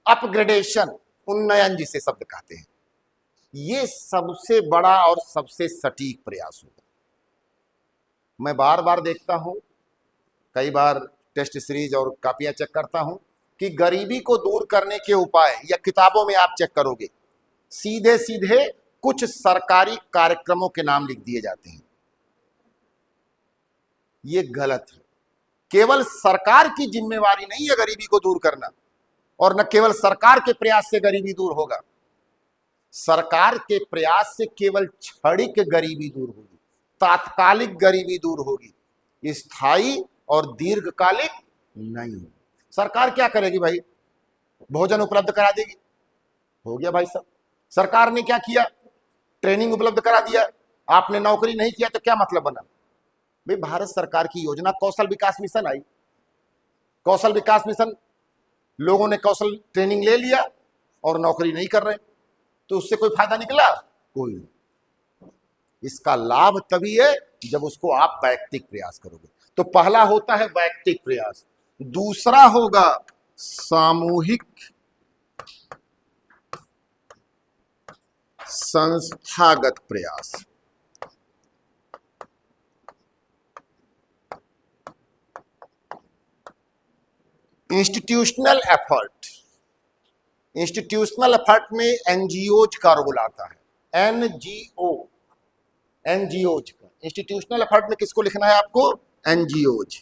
अपग्रेडेशन, उन्नयन जिसे शब्द कहते हैं, ये सबसे बड़ा और सबसे सटीक प्रयास होगा। मैं बार बार देखता हूं, कई बार टेस्ट सीरीज और कापियां चेक करता हूं कि गरीबी को दूर करने के उपाय, या किताबों में आप चेक करोगे सीधे सीधे कुछ सरकारी कार्यक्रमों के नाम लिख दिए जाते हैं। ये गलत है। केवल सरकार की जिम्मेवारी नहीं है गरीबी को दूर करना, और न केवल सरकार के प्रयास से गरीबी दूर होगा। सरकार के प्रयास से केवल क्षणिक गरीबी दूर होगी, तात्कालिक गरीबी दूर होगी, स्थायी और दीर्घकालिक नहीं होगी। सरकार क्या करेगी भाई? भोजन उपलब्ध करा देगी, हो गया भाई साहब। सरकार ने क्या किया? ट्रेनिंग उपलब्ध करा दिया। आपने नौकरी नहीं किया तो क्या मतलब बना? भाई भारत सरकार की योजना कौशल विकास मिशन आई, कौशल विकास मिशन, लोगों ने कौशल ट्रेनिंग ले लिया और नौकरी नहीं कर रहे, तो उससे कोई फायदा निकला? कोई नहीं। इसका लाभ तभी है जब उसको आप वैयक्तिक प्रयास करोगे। तो पहला होता है वैयक्तिक प्रयास, दूसरा होगा सामूहिक संस्थागत प्रयास। इंस्टीट्यूशनल एफर्ट, इंस्टीट्यूशनल एफर्ट में एनजीओज का रोल आता है। एनजीओज का, इंस्टीट्यूशनल एफर्ट में किसको लिखना है आपको? एनजीओज।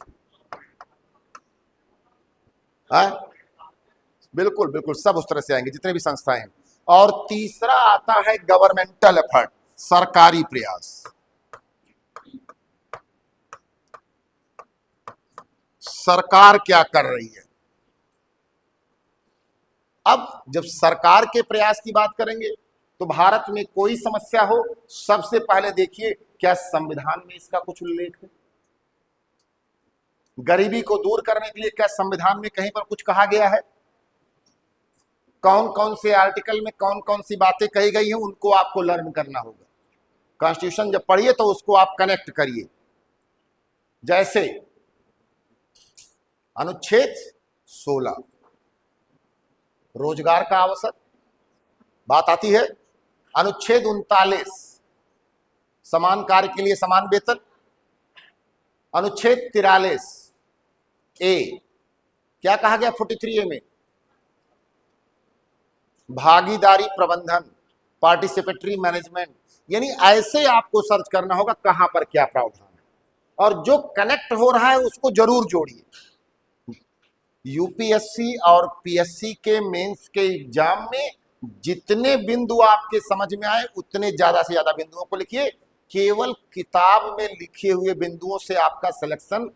बिल्कुल बिल्कुल, सब उस तरह से आएंगे जितने भी संस्थाएं हैं। और तीसरा आता है गवर्नमेंटल एफर्ट, सरकारी प्रयास। सरकार क्या कर रही है? अब जब सरकार के प्रयास की बात करेंगे तो भारत में कोई समस्या हो, सबसे पहले देखिए क्या संविधान में इसका कुछ उल्लेख है? गरीबी को दूर करने के लिए क्या संविधान में कहीं पर कुछ कहा गया है? कौन कौन से आर्टिकल में कौन कौन सी बातें कही गई हैं, उनको आपको लर्न करना होगा। कॉन्स्टिट्यूशन जब पढ़िए तो उसको आप कनेक्ट करिए। जैसे अनुच्छेद 16 रोजगार का अवसर बात आती है। अनुच्छेद 39 समान कार्य के लिए समान वेतन। अनुच्छेद 43 ए क्या कहा गया 43 ए में? भागीदारी प्रबंधन, पार्टिसिपेटरी मैनेजमेंट। यानी ऐसे आपको सर्च करना होगा कहां पर क्या प्रावधान है, और जो कनेक्ट हो रहा है उसको जरूर जोड़िए। यूपीएससी और पीएससी के मेंस के एग्जाम में जितने बिंदु आपके समझ में आए उतने ज्यादा से ज्यादा बिंदुओं को लिखिए। केवल किताब में लिखे हुए बिंदुओं से आपका सिलेक्शन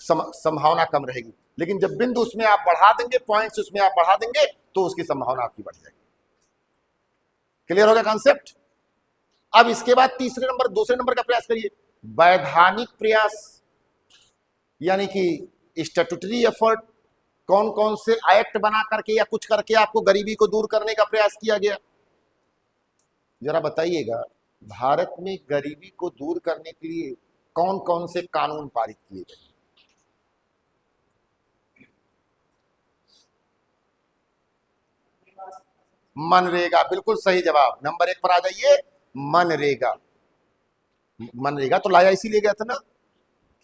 संभावना कम रहेगी, लेकिन जब बिंदु उसमें आप बढ़ा देंगे, पॉइंट्स उसमें आप बढ़ा देंगे, तो उसकी संभावना आपकी बढ़ जाएगी। क्लियर हो गया कॉन्सेप्ट? अब इसके बाद दूसरे नंबर का प्रयास करिए, वैधानिक प्रयास, यानी कि स्टैट्यूटरी एफर्ट। कौन कौन से एक्ट बना करके या कुछ करके आपको गरीबी को दूर करने का प्रयास किया गया? जरा बताइएगा, भारत में गरीबी को दूर करने के लिए कौन कौन से कानून पारित किए गए? मनरेगा, बिल्कुल सही जवाब। नंबर 1 पर आ जाइए, मनरेगा। मनरेगा तो लाया इसीलिए गया था ना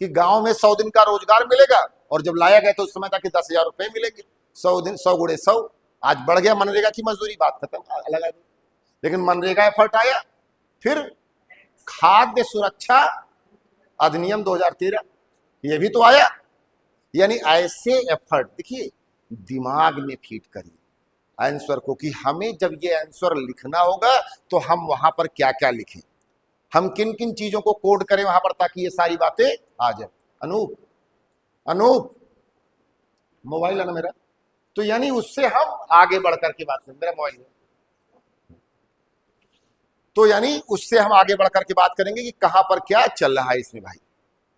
कि गांव में 100 दिन का रोजगार मिलेगा, और जब लाया गया तो उस समय था कि 10,000 रुपए मिलेंगे। 100 दिन 100 गुणे 100, आज बढ़ गया मनरेगा की मजदूरी, बात खत्म, अलग अलग। लेकिन मनरेगा एफर्ट आया। फिर खाद्य सुरक्षा अधिनियम 2013, ये भी तो आया। यानी ऐसे एफर्ट, देखिए दिमाग में फीड करिए आंसर को कि हमें जब ये आंसर लिखना होगा तो हम वहां पर क्या क्या लिखें, हम किन किन चीजों को कोड करें वहां पर, ताकि ये सारी बातें आ जाए। अनूप मोबाइल है ना मेरा, तो यानी उससे हम आगे बढ़ करके बात करें। मेरा मोबाइल है, तो यानी उससे हम आगे बढ़ करके बात करेंगे कि कहां पर क्या चल रहा है इसमें भाई।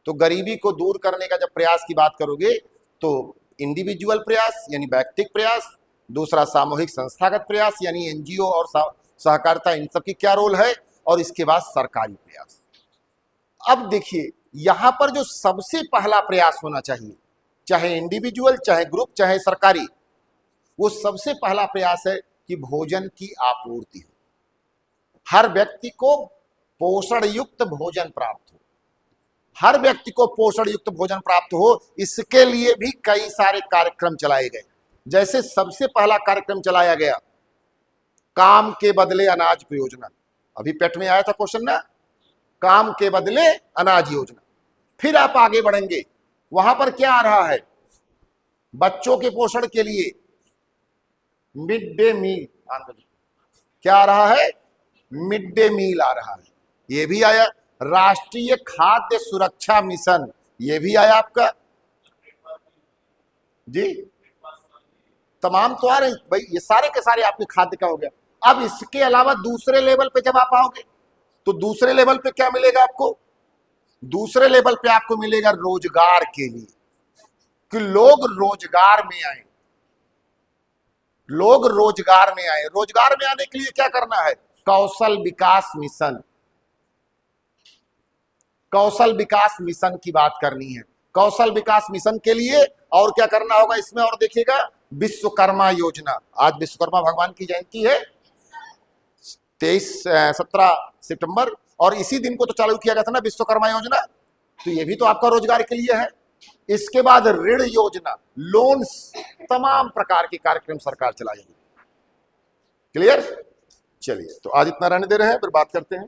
तो गरीबी को दूर करने का जब प्रयास की बात करोगे तो इंडिविजुअल प्रयास यानी व्यक्तिगत प्रयास, दूसरा सामूहिक संस्थागत प्रयास यानी एनजीओ और सहकारिता, इन सब की क्या रोल है, और इसके बाद सरकारी प्रयास। अब देखिए यहां पर जो सबसे पहला प्रयास होना चाहिए, चाहे इंडिविजुअल, चाहे ग्रुप, चाहे सरकारी, वो सबसे पहला प्रयास है कि भोजन की आपूर्ति हो, हर व्यक्ति को पोषण युक्त भोजन प्राप्त हो, हर व्यक्ति को पोषण युक्त भोजन प्राप्त हो। इसके लिए भी कई सारे कार्यक्रम चलाए गए। जैसे सबसे पहला कार्यक्रम चलाया गया काम के बदले अनाज योजना, अभी पेट में आया था क्वेश्चन ना, काम के बदले अनाज योजना। फिर आप आगे बढ़ेंगे, वहां पर क्या आ रहा है, बच्चों के पोषण के लिए मिड डे मील, क्या आ रहा है, मिड डे मील आ रहा है, ये भी आया। राष्ट्रीय खाद्य सुरक्षा मिशन, ये भी आया आपका जी। तमाम तो आ रहे भाई, ये सारे के सारे आपके खाद्य का हो गया। अब इसके अलावा दूसरे लेवल पे जब आप आओगे तो दूसरे लेवल पे क्या मिलेगा आपको, दूसरे लेवल पे आपको मिलेगा रोजगार के लिए, कि लोग रोजगार में आए, लोग रोजगार में आए। रोजगार में आने के लिए क्या करना है, कौशल विकास मिशन, कौशल विकास मिशन की बात करनी है। कौशल विकास मिशन के लिए और क्या करना होगा इसमें, और देखिएगा विश्वकर्मा योजना, आज विश्वकर्मा भगवान की जयंती है 17 सितंबर, और इसी दिन को तो चालू किया गया था ना विश्वकर्मा योजना, तो ये भी तो आपका रोजगार के लिए है। इसके बाद ऋण योजना, लोन्स, तमाम प्रकार के कार्यक्रम सरकार चलाएगी। क्लियर? चलिए तो आज इतना रहने दे रहे हैं, फिर बात करते हैं।